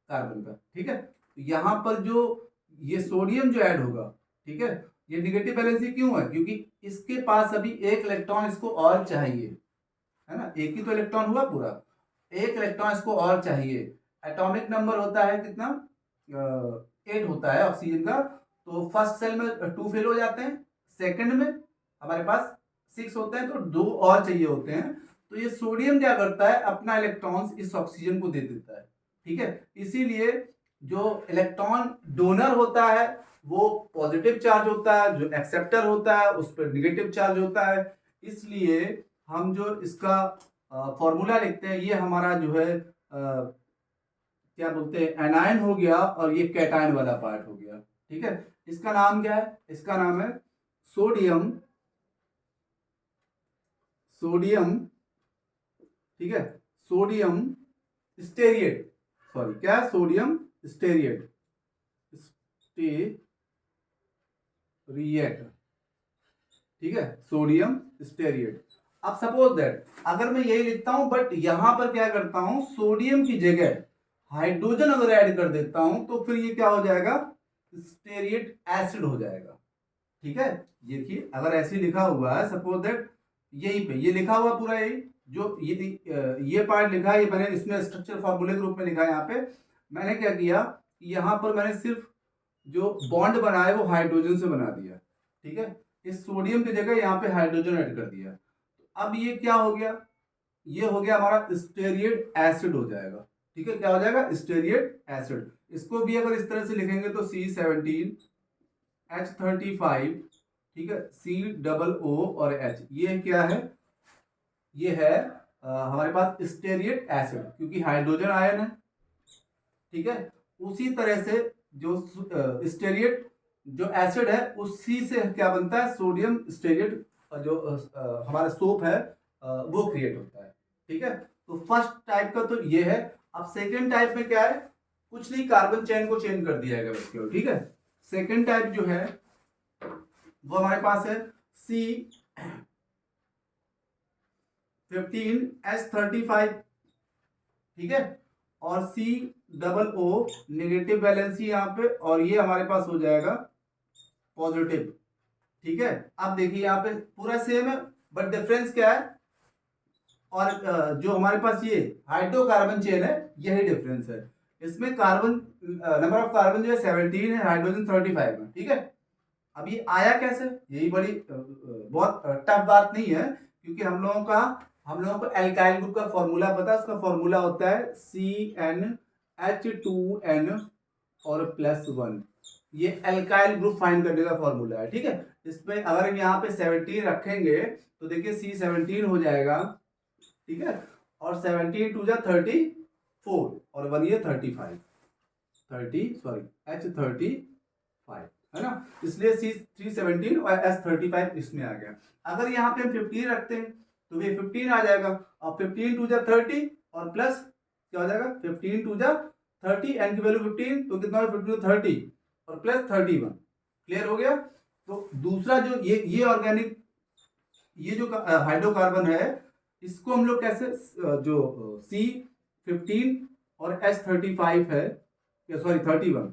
कार्बन का, ठीक है। तो यहां पर जो ये सोडियम जो ऐड होगा, ठीक है, ये निगेटिव वैलेंसी क्यों है? क्योंकि इसके पास अभी एक इलेक्ट्रॉन इसको और चाहिए, है ना। एक ही तो इलेक्ट्रॉन हुआ पूरा, एक इलेक्ट्रॉन इसको और चाहिए। एटॉमिक नंबर होता है कितना? 8 होता है ऑक्सीजन का। तो फर्स्ट सेल में 2 फेल हो जाते हैं, सेकंड में हमारे पास 6 होते हैं, तो 2 और चाहिए होते हैं। तो ये सोडियम क्या करता है, अपना इलेक्ट्रॉन्स इस ऑक्सीजन को दे देता है, ठीक है। इसीलिए जो इलेक्ट्रॉन डोनर होता है वो पॉजिटिव चार्ज होता है, जो एक्सेप्टर होता है उस पर निगेटिव चार्ज होता है। इसलिए हम जो इसका फॉर्मूला लिखते हैं, ये हमारा जो है क्या बोलते हैं, एनायन हो गया और ये कैटायन वाला पार्ट हो गया। ठीक है, इसका नाम क्या है? इसका नाम है सोडियम, सोडियम, ठीक है, सोडियम स्टेरिएट, सॉरी क्या, सोडियम स्टेरिएट, स्टेरिएट, ठीक है, सोडियम स्टेरिएट। अब सपोज दैट अगर मैं यही लिखता हूं बट यहां पर क्या करता हूं, सोडियम की जगह हाइड्रोजन अगर ऐड कर देता हूं तो फिर ये क्या हो जाएगा, स्टेरिएट एसिड हो जाएगा। ठीक है, देखिए अगर ऐसे लिखा हुआ है, सपोज दैट यहीं पे ये लिखा हुआ पूरा, यही जो ये पार्ट लिखा है, ये मैंने इसमें स्ट्रक्चर फॉर्मूले के रूप में लिखा है। यहाँ पे मैंने क्या किया, यहाँ पर मैंने सिर्फ जो बॉन्ड बना है वो हाइड्रोजन से बना दिया। ठीक है, इस सोडियम की जगह यहाँ पे हाइड्रोजन ऐड कर दिया। अब ये क्या हो गया, ये हो गया हमारा स्टेरिएट एसिड हो जाएगा। ठीक है, क्या हो जाएगा, स्टेरिएट एसिड। इसको भी अगर इस तरह से लिखेंगे तो C17H35, ठीक है, COO और H, ये क्या है, ये है हमारे पास स्टेरिएट एसिड, क्योंकि हाइड्रोजन आयन है। ठीक है, उसी तरह से जो स्टेरिएट जो एसिड है उसी से क्या बनता है, सोडियम स्टेरिएट जो हमारा सोप है वो क्रिएट होता है। ठीक है, तो फर्स्ट टाइप का तो ये है। अब सेकेंड टाइप में क्या है, कुछ नहीं, कार्बन चेन को चेंज कर दिया गया बच्चों। ठीक है, सेकेंड टाइप जो है वो हमारे पास है C15H35, ठीक है, और COO नेगेटिव वैलेंसी यहाँ पे, और ये हमारे पास हो जाएगा पॉजिटिव। ठीक है, अब देखिए यहाँ पे पूरा सेम है बट डिफरेंस क्या है, और जो हमारे पास ये हाइड्रोकार्बन चेन है यही डिफरेंस है। इसमें कार्बन नंबर ऑफ कार्बन जो है 17 है, हाइड्रोजन 35 है। ठीक है, अब ये आया कैसे, यही बड़ी बहुत टफ बात नहीं है, क्योंकि हम लोगों को एल्काइल ग्रुप का फॉर्मूला पता है। उसका फॉर्मूला होता है CnH2n और +1। ये एल्काइल ग्रुप फाइंड करने का फॉर्मूला है। ठीक है, इसमें अगर हम यहाँ पे 17 रखेंगे तो देखिए C17 हो जाएगा। ठीक है, और 17 2 जा 34 और 1 ये 35, H35 है ना, इसलिए C317 और S35 इसमें आ गया। अगर यहाँ पे हम 15 रखते हैं तो ये 15 आ जाएगा, और 15 2 जा 30 और प्लस क्या हो जाएगा, 15 2 जा 30, एन की वैल्यू 15 तो कितना हो, 15 30 और प्लस 31। क्लियर हो गया। तो दूसरा जो ये ऑर्गेनिक, ये जो हाइड्रोकार्बन है, इसको हम लोग कैसे, जो C15 और S35 है, या सॉरी 31,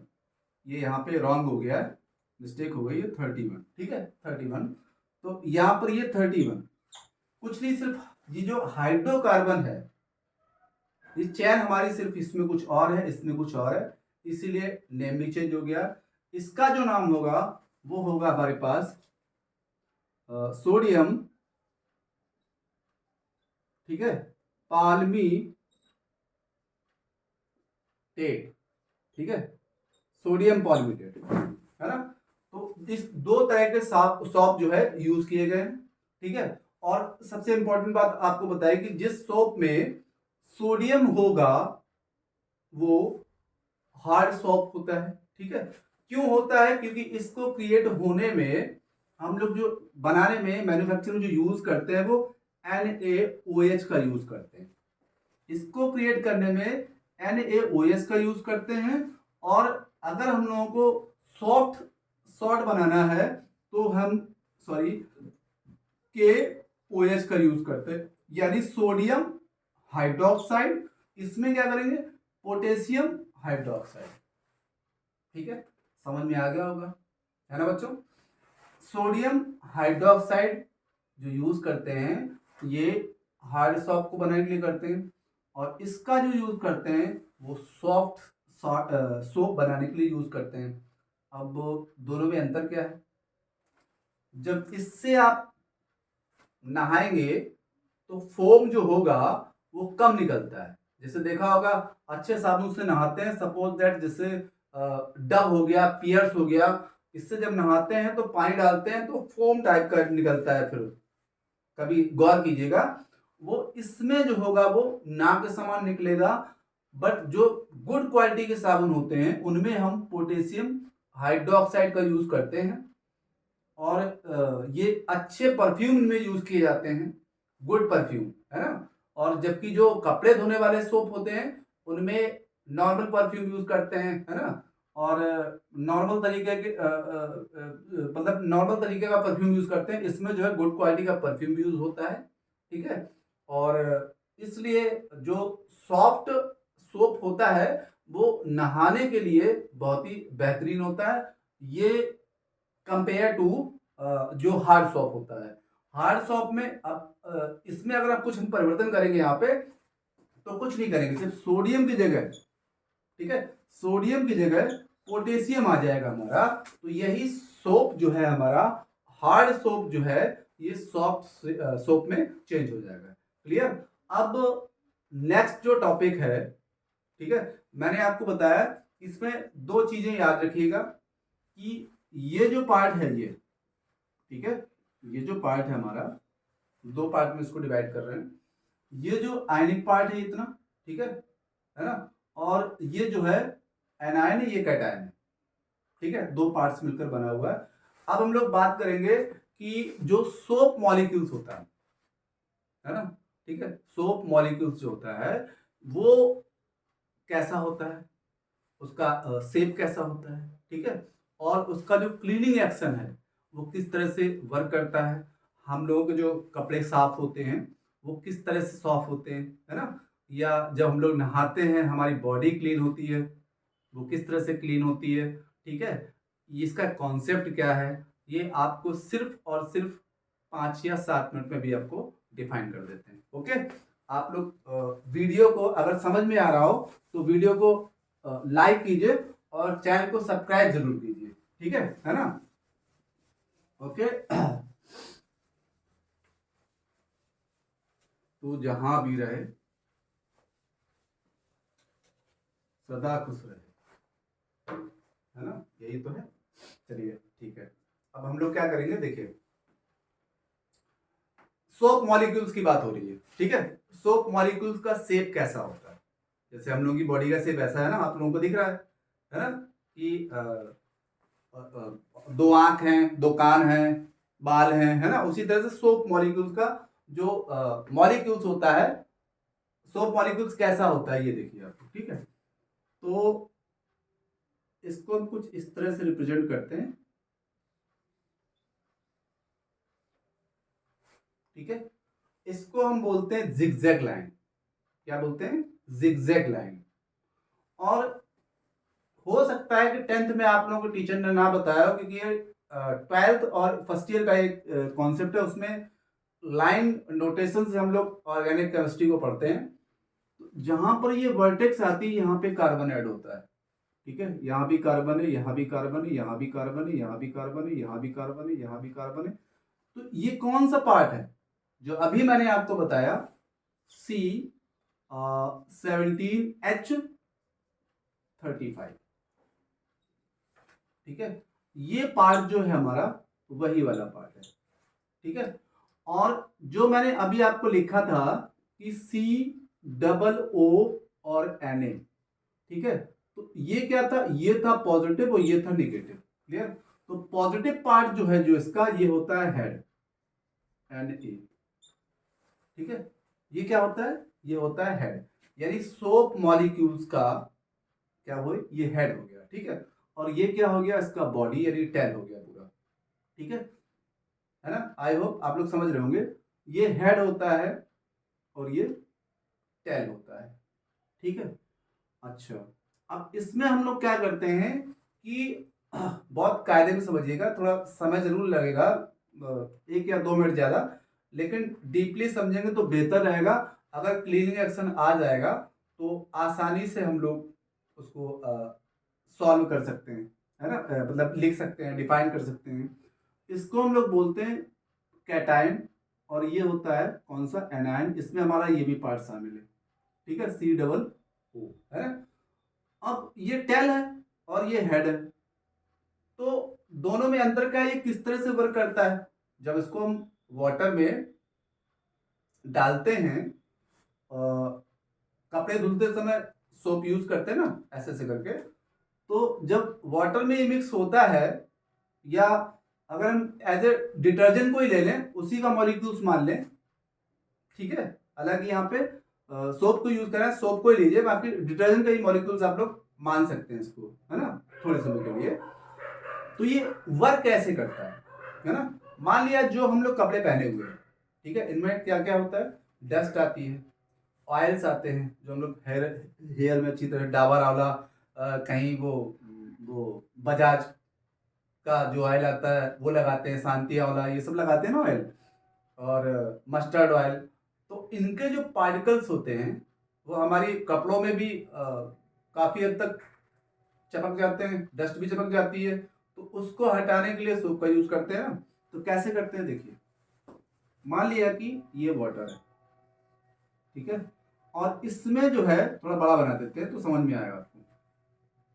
ये यहाँ पे रॉन्ग हो गया है, मिस्टेक हो गई है, 31। ठीक है, 31, तो यहाँ पर ये 31 कुछ नहीं, सिर्फ ये जो हाइड्रोकार्बन है, ये चैन हमारी सिर्फ इसमें कुछ और है, इसमें कुछ और है, इसीलिए नेम भी चेंज हो गया। इसका जो नाम होगा वो होगा हमारे पास सोडियम, ठीक है, पाल्मीटेट। ठीक है, सोडियम पाल्मीटेट है ना। तो इस दो तरह के सोप जो है यूज किए गए हैं। ठीक है, और सबसे इंपॉर्टेंट बात आपको बताई कि जिस सोप में सोडियम होगा वो हार्ड सोप होता है। ठीक है, क्यों होता है, क्योंकि इसको क्रिएट होने में हम लोग जो बनाने में मैन्युफैक्चरिंग जो यूज करते हैं वो NaOH का यूज करते हैं। इसको क्रिएट करने में NaOH का यूज करते हैं, और अगर हम लोगों को सॉफ्ट सॉल्ट बनाना है तो हम KOH का यूज करते हैं, यानी सोडियम हाइड्रोक्साइड। इसमें क्या करेंगे, पोटेशियम हाइड्रोक्साइड। ठीक है, समझ में आ गया होगा, है ना बच्चों। सोडियम हाइड्रोक्साइड जो यूज करते हैं ये हार्ड सॉप को बनाने के लिए करते हैं, और इसका जो यूज करते हैं वो सॉफ्ट सोप बनाने के लिए यूज करते हैं। अब दोनों में अंतर क्या है, जब इससे आप नहाएंगे तो फोम जो होगा वो कम निकलता है, जैसे देखा होगा अच्छे साबुन से नहाते हैं, सपोज दैट जैसे डव हो गया, पियर्स हो गया, इससे जब नहाते हैं तो पानी डालते हैं तो फोम टाइप का निकलता है, फिर कभी गौर कीजिएगा, वो इसमें जो होगा वो नाक के समान निकलेगा। बट जो गुड क्वालिटी के साबुन होते हैं उनमें हम पोटेशियम हाइड्रोक्साइड का यूज करते हैं, और ये अच्छे परफ्यूम में यूज किए जाते हैं, गुड परफ्यूम, है ना। और जबकि जो कपड़े धोने वाले सोप होते हैं उनमें नॉर्मल परफ्यूम यूज करते हैं, है ना। और नॉर्मल तरीके के मतलब नॉर्मल तरीके का परफ्यूम यूज करते हैं, इसमें जो है गुड क्वालिटी का परफ्यूम यूज होता है, ठीक है। और इसलिए जो सॉफ्ट सोप होता है वो नहाने के लिए बहुत ही बेहतरीन होता है, ये कंपेयर टू जो हार्ड सॉप होता है। हार्ड सॉप में अब इसमें अगर आप कुछ हम परिवर्तन करेंगे यहाँ पे तो कुछ नहीं करेंगे, सिर्फ सोडियम की जगह, ठीक है, सोडियम की जगह पोटेशियम आ जाएगा हमारा, तो यही सोप जो है हमारा, हार्ड सोप जो है, ये सॉफ्ट सोप में चेंज हो जाएगा। क्लियर। अब नेक्स्ट जो टॉपिक है, ठीक है, मैंने आपको बताया इसमें दो चीजें याद रखिएगा कि ये जो पार्ट है ये, ठीक है, ये जो पार्ट है हमारा, दो पार्ट में इसको डिवाइड कर रहे हैं, ये जो आयनिक पार्ट है इतना, ठीक है ना, और ये जो है एनायन है, ये कैटायन है, ठीक है, दो पार्ट्स मिलकर बना हुआ है। अब हम लोग बात करेंगे कि जो सोप मॉलिक्यूल्स होता है ना, ठीक है, सोप मॉलिक्यूल्स जो होता है वो कैसा होता है, उसका शेप कैसा होता है, ठीक है, और उसका जो क्लीनिंग एक्शन है वो किस तरह से वर्क करता है, हम लोगों के जो कपड़े साफ होते हैं वो किस तरह से साफ होते हैं, है ना, या जब हम लोग नहाते हैं हमारी बॉडी क्लीन होती है वो किस तरह से क्लीन होती है, ठीक है, इसका कॉन्सेप्ट क्या है, ये आपको सिर्फ और सिर्फ 5 या 7 मिनट में भी आपको डिफाइन कर देते हैं। ओके, आप लोग वीडियो को अगर समझ में आ रहा हो तो वीडियो को लाइक कीजिए और चैनल को सब्सक्राइब जरूर कीजिए, ठीक है ना। ओके, तो जहां भी रहे सदा खुश रहे, है ना, यही तो है। चलिए ठीक है, अब हम लोग क्या करेंगे, देखिए सोप मॉलिक्यूल्स की बात हो रही है, ठीक है, सोप मॉलिक्यूल्स का शेप कैसा होता है, जैसे हम लोगों की बॉडी का शेप ऐसा है ना, आप लोगों को दिख रहा है ना, कि दो आंख हैं, दो कान हैं, बाल हैं, है ना, उसी तरह से सोप मॉलिक्यूल्स का जो मॉलिक्यूल्स होता है, सोप मॉलिक्यूल्स कैसा होता है ये देखिए आपको, ठीक है। तो इसको हम कुछ इस तरह से रिप्रेजेंट करते हैं, ठीक है, इसको हम बोलते हैं जिगजैग लाइन। क्या बोलते हैं, जिगजैग लाइन। और हो सकता है कि 10th में आप लोगों को टीचर ने ना बताया हो, क्योंकि ये 12th और फर्स्ट ईयर का एक कॉन्सेप्ट है, उसमें लाइन नोटेशन से हम लोग ऑर्गेनिक केमिस्ट्री को पढ़ते हैं। तो जहां पर ये वर्टेक्स आती है यहाँ पे कार्बन ऐड होता है, ठीक है, यहाँ भी कार्बन है, यहाँ भी कार्बन है, यहाँ भी कार्बन है, यहाँ भी कार्बन है, यहाँ भी कार्बन है, यहाँ भी कार्बन है। तो ये कौन सा पार्ट है जो अभी मैंने आपको बताया, C17H35, ठीक है, ये पार्ट जो है हमारा वही वाला पार्ट है, ठीक है। और जो मैंने अभी आपको लिखा था कि COO और Na, ठीक है, तो ये क्या था, ये था पॉजिटिव और ये था निगेटिव। क्लियर। तो पॉजिटिव पार्ट जो है जो इसका, ये होता है हेड, Na, ठीक है, ये क्या होता है, ये होता है हेड, यानी सोप मॉलिक्यूल्स का क्या हो, ये हेड हो गया, ठीक है। और ये क्या हो गया, इसका बॉडी यानी टेल हो गया पूरा, ठीक है ना। आई होप आप लोग समझ रहे होंगे, ये हेड होता है और ये टेल होता है, ठीक है। अच्छा, अब इसमें हम लोग क्या करते हैं कि बहुत कायदे में समझिएगा, थोड़ा समय जरूर लगेगा, 1 या 2 मिनट ज्यादा, लेकिन डीपली समझेंगे तो बेहतर रहेगा। अगर क्लीनिंग एक्शन आ जाएगा तो आसानी से हम लोग उसको सॉल्व कर सकते हैं, है ना, मतलब लिख सकते हैं, डिफाइन कर सकते हैं। इसको हम लोग बोलते हैं कैटायन, और ये होता है कौन सा, एनायन। इसमें हमारा ये भी पार्ट शामिल है, ठीक है, COO है ना। अब ये टेल है और ये हेड है, तो दोनों में अंतर क्या है, ये किस तरह से वर्क करता है। जब इसको हम वाटर में डालते हैं, कपड़े धुलते समय सोप यूज करते हैं ना, ऐसे ऐसे करके, तो जब वाटर में ये मिक्स होता है, या अगर हम एज ए डिटर्जेंट को ही ले लें, उसी का मॉलिक्यूल्स मान लें, ठीक है, हालांकि यहाँ पे सोप को यूज करें, सोप को ही लीजिए, बाकी डिटर्जेंट का ही मॉलिक्यूल्स आप लोग मान सकते हैं इसको, है ना, थोड़े समय के लिए। तो ये वर्क कैसे करता है ना। मान लिया जो हम लोग कपड़े पहने हुए हैं, ठीक है, इनमें क्या क्या होता है, डस्ट आती है, ऑयल्स आते हैं जो हम लोग हेयर में अच्छी तरह, डाबर आंवला, कहीं वो बजाज का जो ऑयल आता है वो लगाते हैं, शांति आंवला, ये सब लगाते हैं ना ऑयल, और मस्टर्ड ऑयल। तो इनके जो पार्टिकल्स होते हैं वो हमारी कपड़ों में भी काफ़ी हद तक चपक जाते हैं, डस्ट भी चपक जाती है, तो उसको हटाने के लिए सोप का यूज करते हैं ना। तो कैसे करते हैं, देखिए, मान लिया कि ये वाटर है, ठीक है, और इसमें जो है थोड़ा बड़ा बना देते हैं तो समझ में आएगा आपको,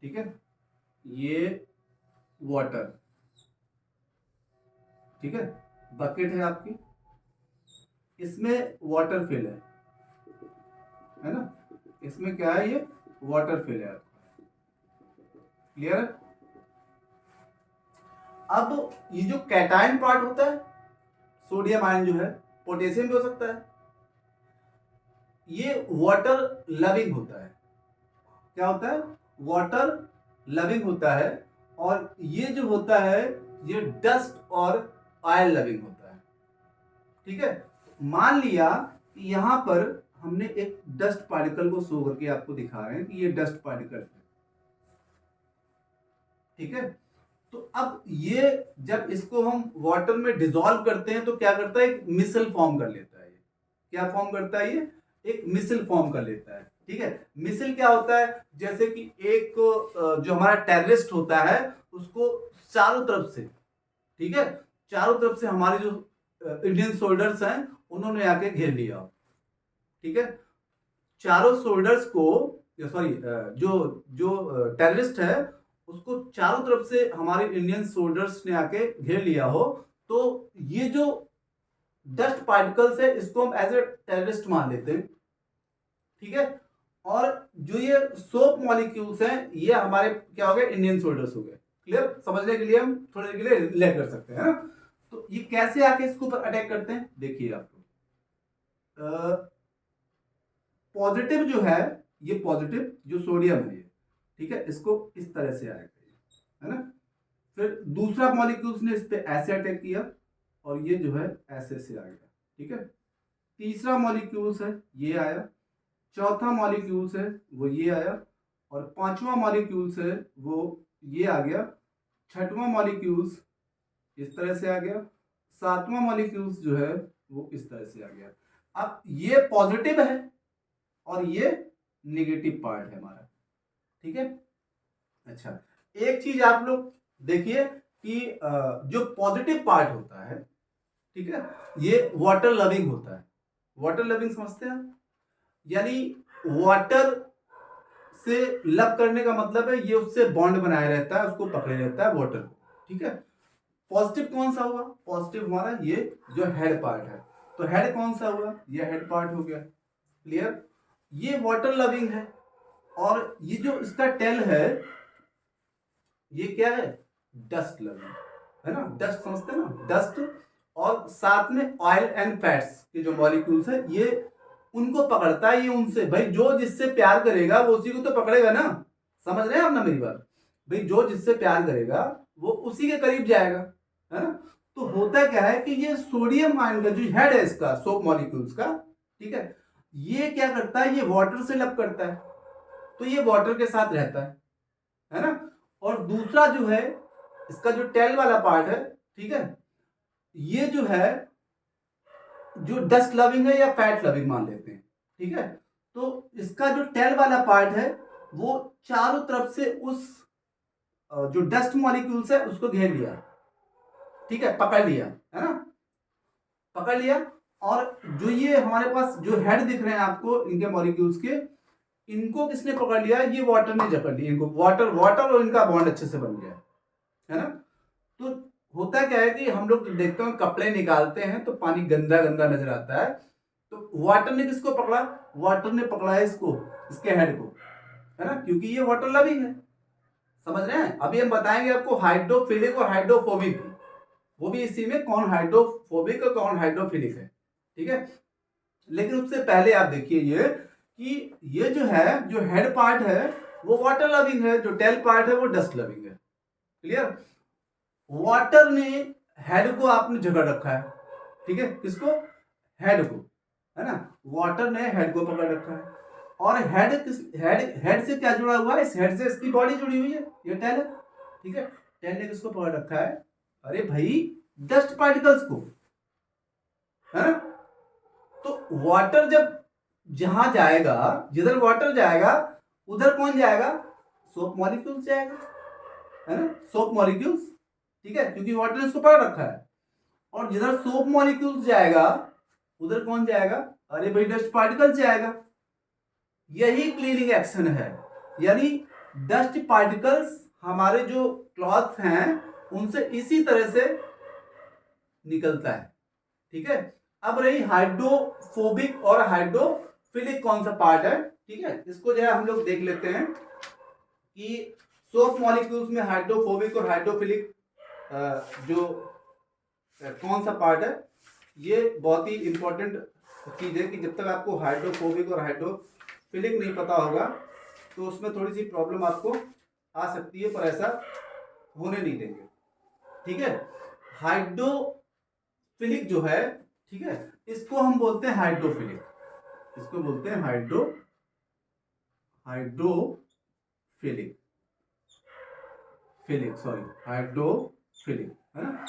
ठीक है, ये वाटर, ठीक है, बकेट है आपकी, इसमें वाटर फिल है ना, इसमें क्या है, ये वाटर फिल है, क्लियर है। अब ये जो कैटायन पार्ट होता है, सोडियम आयन जो है, पोटेशियम भी हो सकता है, ये वाटर लविंग होता है। क्या होता है, वाटर लविंग होता है, और ये जो होता है ये डस्ट और ऑयल लविंग होता है, ठीक है। मान लिया कि यहां पर हमने एक डस्ट पार्टिकल को शो करके आपको दिखा रहे हैं कि ये डस्ट पार्टिकल है, ठीक है। तो अब ये जब इसको हम वाटर में डिसॉल्व करते हैं तो क्या करता है, एक मिसल फॉर्म कर लेता है। क्या फॉर्म करता है, ये एक मिसल फॉर्म कर लेता है, ठीक है। मिसल क्या होता है, जैसे कि एक जो हमारा टेररिस्ट होता है उसको चारों तरफ से, ठीक है, चारों तरफ से हमारे जो इंडियन सोल्जर्स हैं उन्होंने आके घेर लिया, ठीक है। चारों सोल्जर्स को, सॉरी, जो जो टेररिस्ट है उसको चारों तरफ से हमारे इंडियन सोल्जर्स ने आके घेर लिया हो, तो ये जो डस्ट पार्टिकल्स है इसको हम एज ए टेररिस्ट मान लेते हैं, ठीक है। और जो ये सोप मॉलिक्यूल्स हैं ये हमारे क्या हो गए, इंडियन सोल्जर्स हो गए। क्लियर, समझने के लिए हम थोड़ी देर के लिए रिलेट कर सकते हैं, तो ये कैसे आके इसके ऊपर अटैक करते हैं, देखिए आप पॉजिटिव जो है, ये पॉजिटिव जो सोडियम है ये, ठीक है, इसको इस तरह से आएगा, है ना। फिर दूसरा मॉलिक्यूल्स ने इस पे ऐसे अटैक किया और ये जो है ऐसे से आ गया, ठीक है। तीसरा मॉलिक्यूल्स है ये आया, चौथा मॉलिक्यूल्स है वो ये आया, और पांचवा मॉलिक्यूल्स है वो ये आ गया, छठवां मॉलिक्यूल्स इस तरह से आ गया, सातवां मॉलिक्यूल्स जो है वो इस तरह से आ गया। अब ये पॉजिटिव है और ये नेगेटिव पार्ट है हमारा, ठीक है। अच्छा, एक चीज आप लोग देखिए कि जो पॉजिटिव पार्ट होता है, ठीक है, ये वाटर लविंग होता है। वाटर लविंग समझते हैं, यानी वाटर से लव करने का मतलब है ये उससे बॉन्ड बनाए रहता है, उसको पकड़े रहता है वाटर को, ठीक है। पॉजिटिव कौन सा हुआ, पॉजिटिव हमारा ये जो हेड पार्ट है, तो हेड कौन सा हुआ, ये हेड पार्ट हो गया, क्लियर। ये वाटर लविंग है, और ये जो इसका टेल है ये क्या है, डस्ट लविंग है ना, डस्ट समझते हैं ना, डस्ट, और साथ में ऑयल एंड फैट्स के जो मॉलिक्यूल्स है ये उनको पकड़ता है, ये उनसे, भाई जो जिससे प्यार करेगा वो उसी को तो पकड़ेगा ना, समझ रहे हैं आप ना मेरी बात, भाई जो जिससे प्यार करेगा वो उसी के करीब जाएगा, है ना। तो होता क्या है कि ये सोडियम आयन का जो हेड है इसका, सोप मॉलिक्यूल्स का, ठीक है, ये क्या करता है, ये वाटर से लव करता है, तो ये वाटर के साथ रहता है ना। और दूसरा जो है इसका जो टेल वाला पार्ट है, ठीक है, ये जो है जो डस्ट लविंग है या फैट लविंग मान लेते हैं, ठीक है। तो इसका जो टेल वाला पार्ट है वो चारों तरफ से उस जो डस्ट मॉलिक्यूल्स है उसको घेर लिया, ठीक है, पकड़ लिया, है ना, पकड़ लिया। और जो ये हमारे पास जो हेड दिख रहे हैं आपको इनके मॉलिक्यूल्स के, इनको किसने पकड़ लिया? ये वाटर ने जकड़ लिया इनको, वाटर वाटर और इनका बॉन्ड अच्छे से बन गया है ना। तो होता क्या है कि हम लोग देखते हैं कपड़े निकालते हैं तो पानी गंदा गंदा नजर आता है, तो वाटर ने किसको पकड़ा? वाटर ने पकड़ा है इसको, इसके हेड को, है ना, क्योंकि ये वाटर लविंग है। समझ रहे हैं? अभी हम बताएंगे आपको हाइड्रोफिलिक और हाइड्रोफोबिक, वो भी इसी में कौन हाइड्रोफोबिक और कौन हाइड्रोफिलिक है, ठीक है। लेकिन उससे पहले आप देखिए ये कि ये जो है, जो हेड पार्ट है वो वाटर लविंग है, जो टेल पार्ट है वो डस्ट लविंग है। क्लियर? वाटर ने हेड को आपने जकड़ रखा है, ठीक है, किसको? हेड को, है ना। वाटर ने हेड को पकड़ रखा है, और हेड से क्या जुड़ा हुआ है? इस हेड से इसकी बॉडी जुड़ी हुई है, ये टेल है, ठीक है। टेल ने किसको पकड़ रखा है? अरे भाई, डस्ट पार्टिकल्स को, है ना। तो वाटर जब जहां जाएगा, जिधर वाटर जाएगा उधर कौन जाएगा? सोप मॉलिक्यूल्स जाएगा, है ना, सोप मॉलिक्यूल्स, ठीक है, क्योंकि वाटर ने इसको पकड़ रखा है। और जिधर सोप मॉलिक्यूल्स जाएगा उधर कौन जाएगा? अरे भाई, डस्ट पार्टिकल्स जाएगा। यही क्लीनिंग एक्शन है, यानी डस्ट पार्टिकल्स हमारे जो क्लॉथ हैं उनसे इसी तरह से निकलता है, ठीक है। अब रही हाइड्रोफोबिक और हाइड्रोफिलिक कौन सा पार्ट है, ठीक है, इसको जो है हम लोग देख लेते हैं कि सोप मॉलिक्यूल्स में हाइड्रोफोबिक और हाइड्रोफिलिक जो कौन सा पार्ट है, ये बहुत ही इंपॉर्टेंट चीज है कि जब तक आपको हाइड्रोफोबिक और हाइड्रोफिलिक नहीं पता होगा तो उसमें थोड़ी सी प्रॉब्लम आपको आ सकती है, पर ऐसा होने नहीं देंगे, ठीक है। हाइड्रोफिलिक जो है, ठीक है, इसको हम बोलते हैं हाइड्रोफिलिक, इसको बोलते हैं हाइड्रोफिलिक हाइड्रोफिलिक, है ना,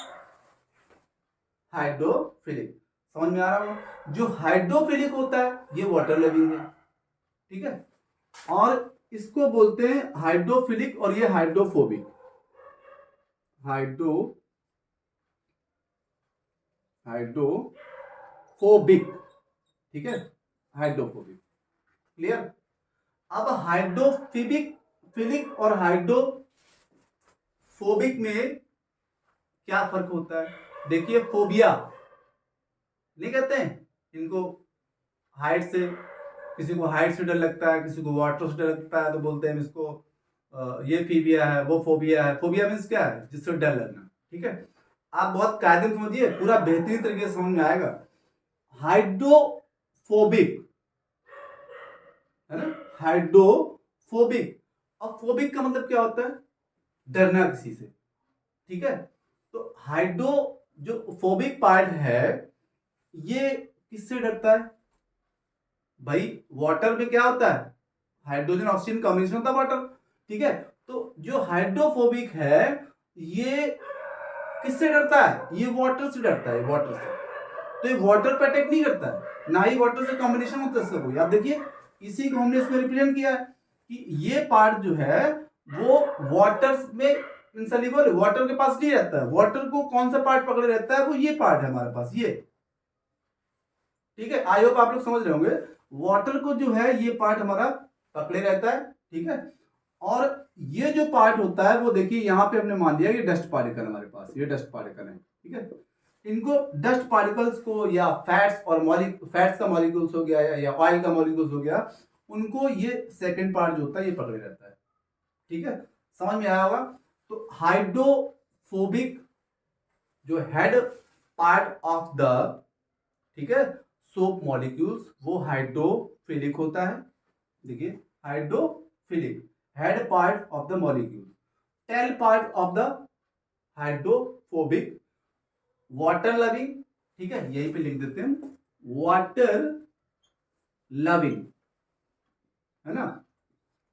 हाइड्रोफिलिक। समझ में आ रहा होगा? जो हाइड्रोफिलिक होता है ये वाटर लविंग है, ठीक है, और इसको बोलते हैं हाइड्रोफिलिक, और ये हाइड्रोफोबिक, हाइड्रोफोबिक, ठीक है, हाइड्रोफोबिक। क्लियर? अब हाइड्रोफिलिक फिलिक और हाइड्रोफोबिक में क्या फर्क होता है? देखिए, फोबिया नहीं कहते हैं इनको, हाइट से, किसी को हाइट से डर लगता है, किसी को वाटर से डर लगता है, तो बोलते हैं इसको ये फीबिया है, वो फोबिया है। फोबिया मीन्स क्या है? जिससे डर लगना, ठीक है। आप बहुत कायदे में समझिए, पूरा बेहतरीन तरीके से समझ में आएगा। हाइड्रोफोबिक, है ना, हाइड्रोफोबिक। अब फोबिक का मतलब क्या होता है? डरना किसी से, ठीक है। तो हाइड्रो जो फोबिक पार्ट है ये किससे डरता है? भाई, वाटर में क्या होता है? हाइड्रोजन ऑक्सीजन कॉम्बिनेशन होता है वाटर, ठीक है। तो जो हाइड्रोफोबिक है ये किससे डरता है? ये वाटर से डरता है, वाटर से। तो ये वाटर पे अटैक नहीं करता है, ना ही वाटर से कॉम्बिनेशन होता है इसका कोई। आप देखिए, इसी को हमने इसमें रिप्रेजेंट किया है कि ये पार्ट जो है वो वाटर में इंसॉल्युबल, वाटर के पास नहीं रहता है। वाटर को कौन सा पार्ट पकड़े रहता है? वो ये पार्ट है हमारे पास, ये, ठीक है। आई होप आप लोग समझ रहे होंगे। वाटर को जो है ये पार्ट हमारा पकड़े रहता है, ठीक है। और ये जो पार्ट होता है वो देखिए यहां पे हमने मान लिया ये डस्ट पार्टिकल हमारे पास, ये डस्ट पार्टिकल है, ठीक है। इनको डस्ट पार्टिकल्स को, या फैट्स और फैट्स का मॉलिक्यूल्स हो गया या ऑयल का मॉलिक्यूल्स हो गया, उनको ये सेकंड पार्ट जो होता है ये पकड़े रहता है, ठीक है। समझ में आया होगा? तो हाइड्रोफोबिक जो हेड पार्ट ऑफ द, ठीक है, सोप मॉलिक्यूल्स, वो हाइड्रोफिलिक होता है। देखिए, hydrophilic, head part of the molecule. Tail part of the hydrophobic, water loving, ठीक है, यहीं पे लिख देते हैं, वाटर लविंग, है ना।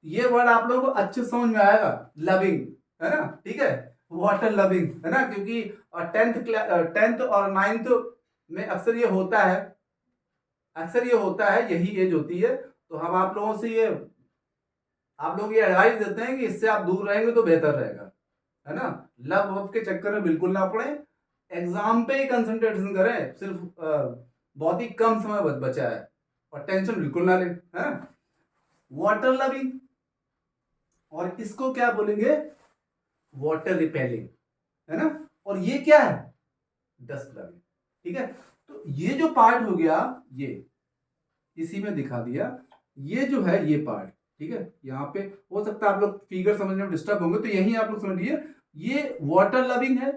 ये वर्ड आप लोगों को अच्छे समझ में आएगा, लविंग, है ना, ठीक है, वाटर लविंग, है ना, क्योंकि टेंथ और नाइन्थ में अक्सर ये होता है, यही एज होती है। तो हम आप लोगों से आप लोग ये एडवाइस देते हैं कि इससे आप दूर रहेंगे तो बेहतर रहेगा, है ना। लव वव के चक्कर में बिल्कुल ना पड़े, एग्जाम पे ही कंसंट्रेशन करें, सिर्फ बहुत ही कम समय बचा है और टेंशन बिल्कुल ना ले, है ना। वाटर लविंग, और इसको क्या बोलेंगे, वाटर रिपेलिंग, है ना। और ये क्या है, डस्ट लविंग, ठीक है। तो ये जो पार्ट हो गया, ये इसी में दिखा दिया, ये जो है ये पार्ट, ठीक है। यहाँ पे हो सकता है आप लोग फिगर समझने में डिस्टर्ब होंगे, तो यही आप लोग समझिए, ये वाटर लविंग है,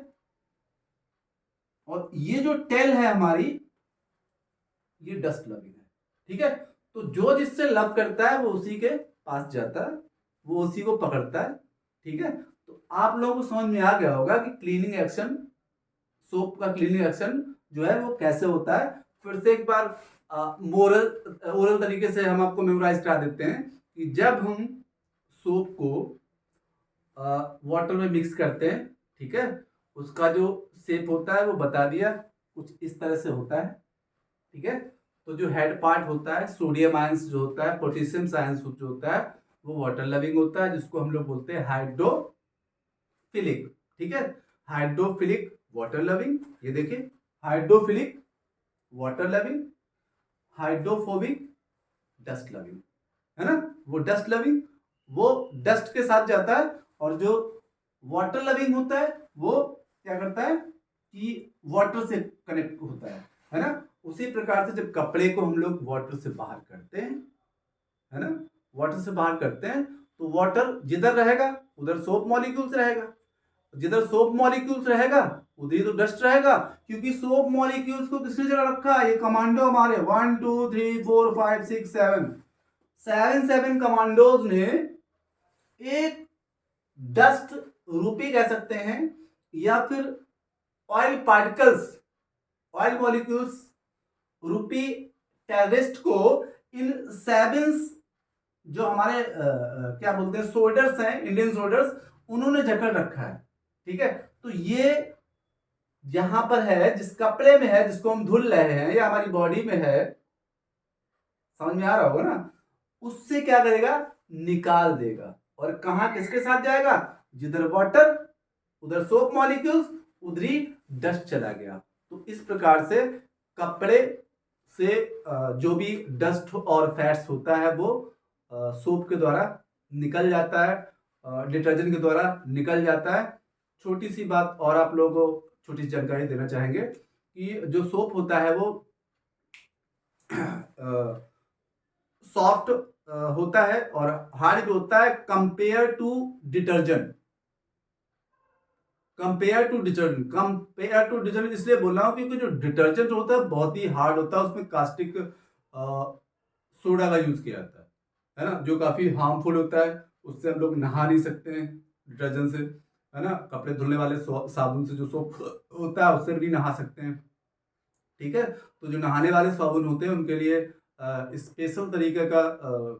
और ये जो टेल है हमारी, ये डस्ट लविंग है, ठीक है। तो जो जिससे लव करता है वो उसी के पास जाता है, वो उसी को पकड़ता है, ठीक है। तो आप लोगों को समझ में आ गया होगा कि क्लीनिंग एक्शन, सोप का क्लीनिंग एक्शन जो है वो कैसे होता है। फिर से एक बार ओरल तरीके से हम आपको मेमोराइज करा देते हैं कि जब हम सोप को वाटर में मिक्स करते हैं, ठीक है, उसका जो शेप होता है वो बता दिया, कुछ इस तरह से होता है, ठीक है। तो जो हेड पार्ट होता है, सोडियम आयंस जो होता है, पोटेशियम आयंस जो होता है, वो वाटर लविंग होता है, जिसको हम लोग बोलते हैं हाइड्रोफिलिक, ठीक है। हाइड्रोफिलिक वाटर लविंग, ये देखिए, hydrophilic water loving, hydrophobic dust loving, है ना। वो डस्ट लविंग वो डस्ट के साथ जाता है, और जो वाटर लविंग होता है वो क्या करता है कि वाटर से कनेक्ट होता है ना। उसी प्रकार से जब कपड़े को हम लोग वाटर से बाहर करते हैं, है ना, वाटर से बाहर करते हैं, तो वाटर जिधर रहेगा उधर सोप मॉलिक्यूल्स रहेगा, जिधर सोप मॉलिक्यूल्स रहेगा उधर ही तो डस्ट रहेगा, क्योंकि सोप मॉलिक्यूल्स को किसने जगह रखा है, ये कमांडो हमारे 1 2 3 4 5 6 7 कमांडोज ने एक डस्ट रूपी कह सकते हैं, या फिर ऑयल पार्टिकल्स, ऑयल मॉलिक्यूल्स रूपी टेररिस्ट को इन 7 जो हमारे क्या बोलते हैं सोल्जर्स हैं, इंडियन सोल्जर्स, उन्होंने जकड़ रखा है, ठीक है। तो ये यहां पर है, जिस कपड़े में है, जिसको हम धुल रहे हैं, या हमारी बॉडी में है, समझ में आ रहा होगा ना, उससे क्या करेगा, निकाल देगा, और कहां किसके साथ जाएगा, जिधर वाटर उधर सोप मॉलिक्यूल्स, उधर ही डस्ट चला गया। तो इस प्रकार से कपड़े से जो भी डस्ट और फैट्स होता है वो सोप के द्वारा निकल जाता है, डिटर्जेंट के द्वारा निकल जाता है। छोटी सी बात और आप लोगों को छोटी सी जानकारी देना चाहेंगे कि जो सोप होता है वो सॉफ्ट होता है और हार्ड भी होता है compare to detergent. Compare to detergent इसलिए बोल रहा हूं क्योंकि जो डिटर्जेंट होता है बहुत ही हार्ड होता है, उसमें कास्टिक सोडा का यूज किया जाता है ना, जो काफी हार्मफुल होता है। उससे हम लोग नहा नहीं सकते हैं डिटर्जेंट से, है ना। कपड़े धुलने वाले साबुन से जो सोप होता है उससे भी नहा सकते हैं, ठीक है। तो जो नहाने वाले साबुन होते हैं उनके लिए स्पेशल तरीके का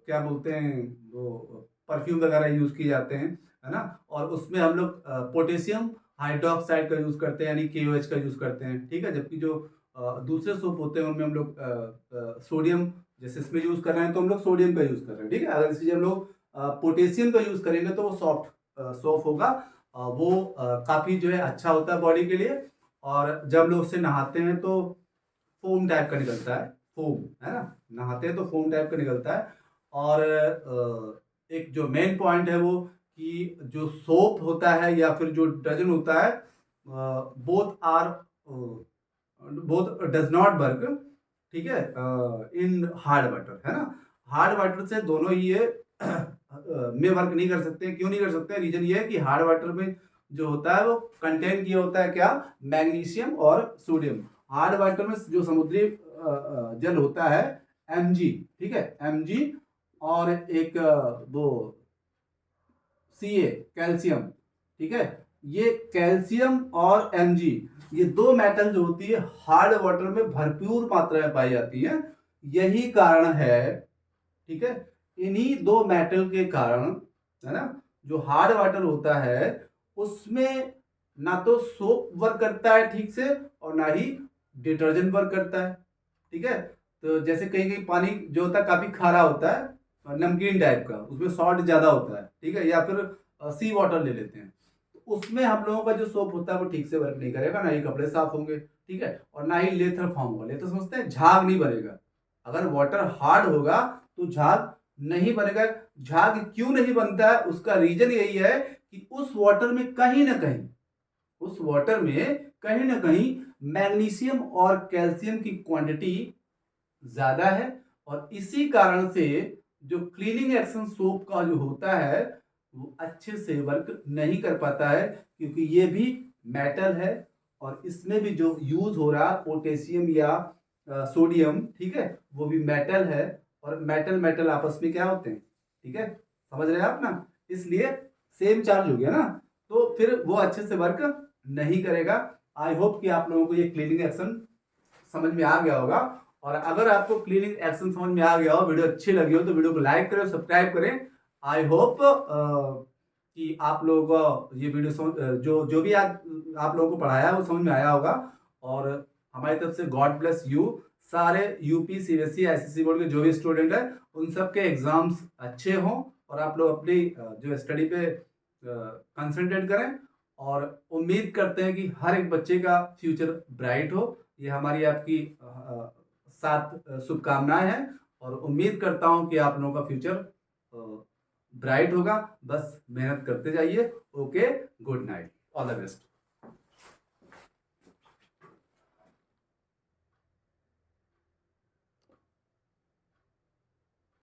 क्या बोलते हैं वो परफ्यूम वगैरह यूज किए जाते हैं, है ना। और उसमें हम लोग पोटेशियम हाइड्रोक्साइड का यूज करते हैं, यानी KOH का यूज करते हैं, ठीक है। जबकि जो दूसरे सोप होते हैं उनमें हम लोग सोडियम, जैसे इसमें यूज कर रहे हैं तो हम लोग सोडियम का यूज कर रहे हैं, ठीक है। अगर इसलिए हम लोग पोटेशियम का यूज करेंगे तो वो सॉफ्ट सोप होगा, वो काफी जो है अच्छा होता है बॉडी के लिए। और जब लोग उससे नहाते हैं तो फोम टाइप का निकलता है, फोम, है ना, नहाते हैं तो फोम टाइप का निकलता है। और एक जो मेन पॉइंट है वो कि जो सोप होता है या फिर जो डिटर्जेंट होता है, बोथ डज नॉट वर्क, ठीक है, इन हार्ड वाटर, है ना। हार्ड वाटर से दोनों ही ये में वर्क नहीं कर सकते। क्यों नहीं कर सकते, रीजन ये है कि हार्ड वाटर में जो होता है वो कंटेन किया होता है क्या, मैग्नीशियम और सोडियम। हार्ड वाटर में जो समुद्री जल होता है Mg, ठीक है, Mg, और एक वो Ca कैल्शियम, ठीक है। ये कैल्शियम और Mg, ये दो मेटल जो होती है हार्ड वाटर में भरपूर मात्रा में पाई जाती है। यही कारण है, ठीक है, इन्हीं दो मेटल के कारण, है ना, जो हार्ड वाटर होता है उसमें ना तो सोप वर्क करता है ठीक से और ना ही डिटर्जेंट वर्क करता है, ठीक है। तो जैसे कहीं कहीं पानी जो होता है काफी खारा होता है, नमकीन टाइप का, उसमें सॉल्ट ज्यादा होता है, ठीक है, या फिर सी वाटर ले लेते हैं, तो उसमें हम लोगों का जो सोप होता है वो ठीक से वर्क नहीं करेगा, ना ही कपड़े साफ होंगे, ठीक है, और ना ही लेथर फॉर्म होगा। लेथर समझते हैं, झाग नहीं बनेगा। अगर वाटर हार्ड होगा तो झाग नहीं बनेगा। झाग क्यों नहीं बनता है, उसका रीजन यही है कि उस वाटर में कहीं ना कहीं, उस वाटर में कहीं ना कहीं मैग्नीशियम और कैल्शियम की क्वांटिटी ज्यादा है, और इसी कारण से जो क्लीनिंग एक्शन सोप का जो होता है वो अच्छे से वर्क नहीं कर पाता है, क्योंकि ये भी मेटल है, और इसमें भी जो यूज हो रहा पोटेशियम या सोडियम, ठीक है, वो भी मेटल है, और मेटल मेटल आपस में क्या होते हैं, ठीक है, समझ रहे हैं आप ना, इसलिए सेम चार्ज हो गया ना, तो फिर वो अच्छे से वर्क नहीं करेगा। आई होप कि आप लोगों को ये क्लीनिंग एक्शन समझ में आ गया होगा। और अगर आपको क्लीनिंग एक्शन समझ में आ गया हो, वीडियो अच्छी लगी हो, तो वीडियो को लाइक करें, सब्सक्राइब करें। आई होप कि आप लोगों को ये वीडियो समझ, जो जो भी आप लोगों को पढ़ाया वो समझ में आया होगा। और हमारी तरफ से गॉड ब्लेस यू। सारे यूपी सीबीएसई आईसीएसई बोर्ड के जो भी स्टूडेंट है उन सबके एग्जाम्स अच्छे हों, और आप लोग अपनी जो स्टडी पे कंसंट्रेट करें, और उम्मीद करते हैं कि हर एक बच्चे का फ्यूचर ब्राइट हो। ये हमारी आपकी साथ शुभकामनाएं हैं, और उम्मीद करता हूं कि आप लोगों का फ्यूचर ब्राइट होगा। बस मेहनत करते जाइए। Okay, good night, all the best.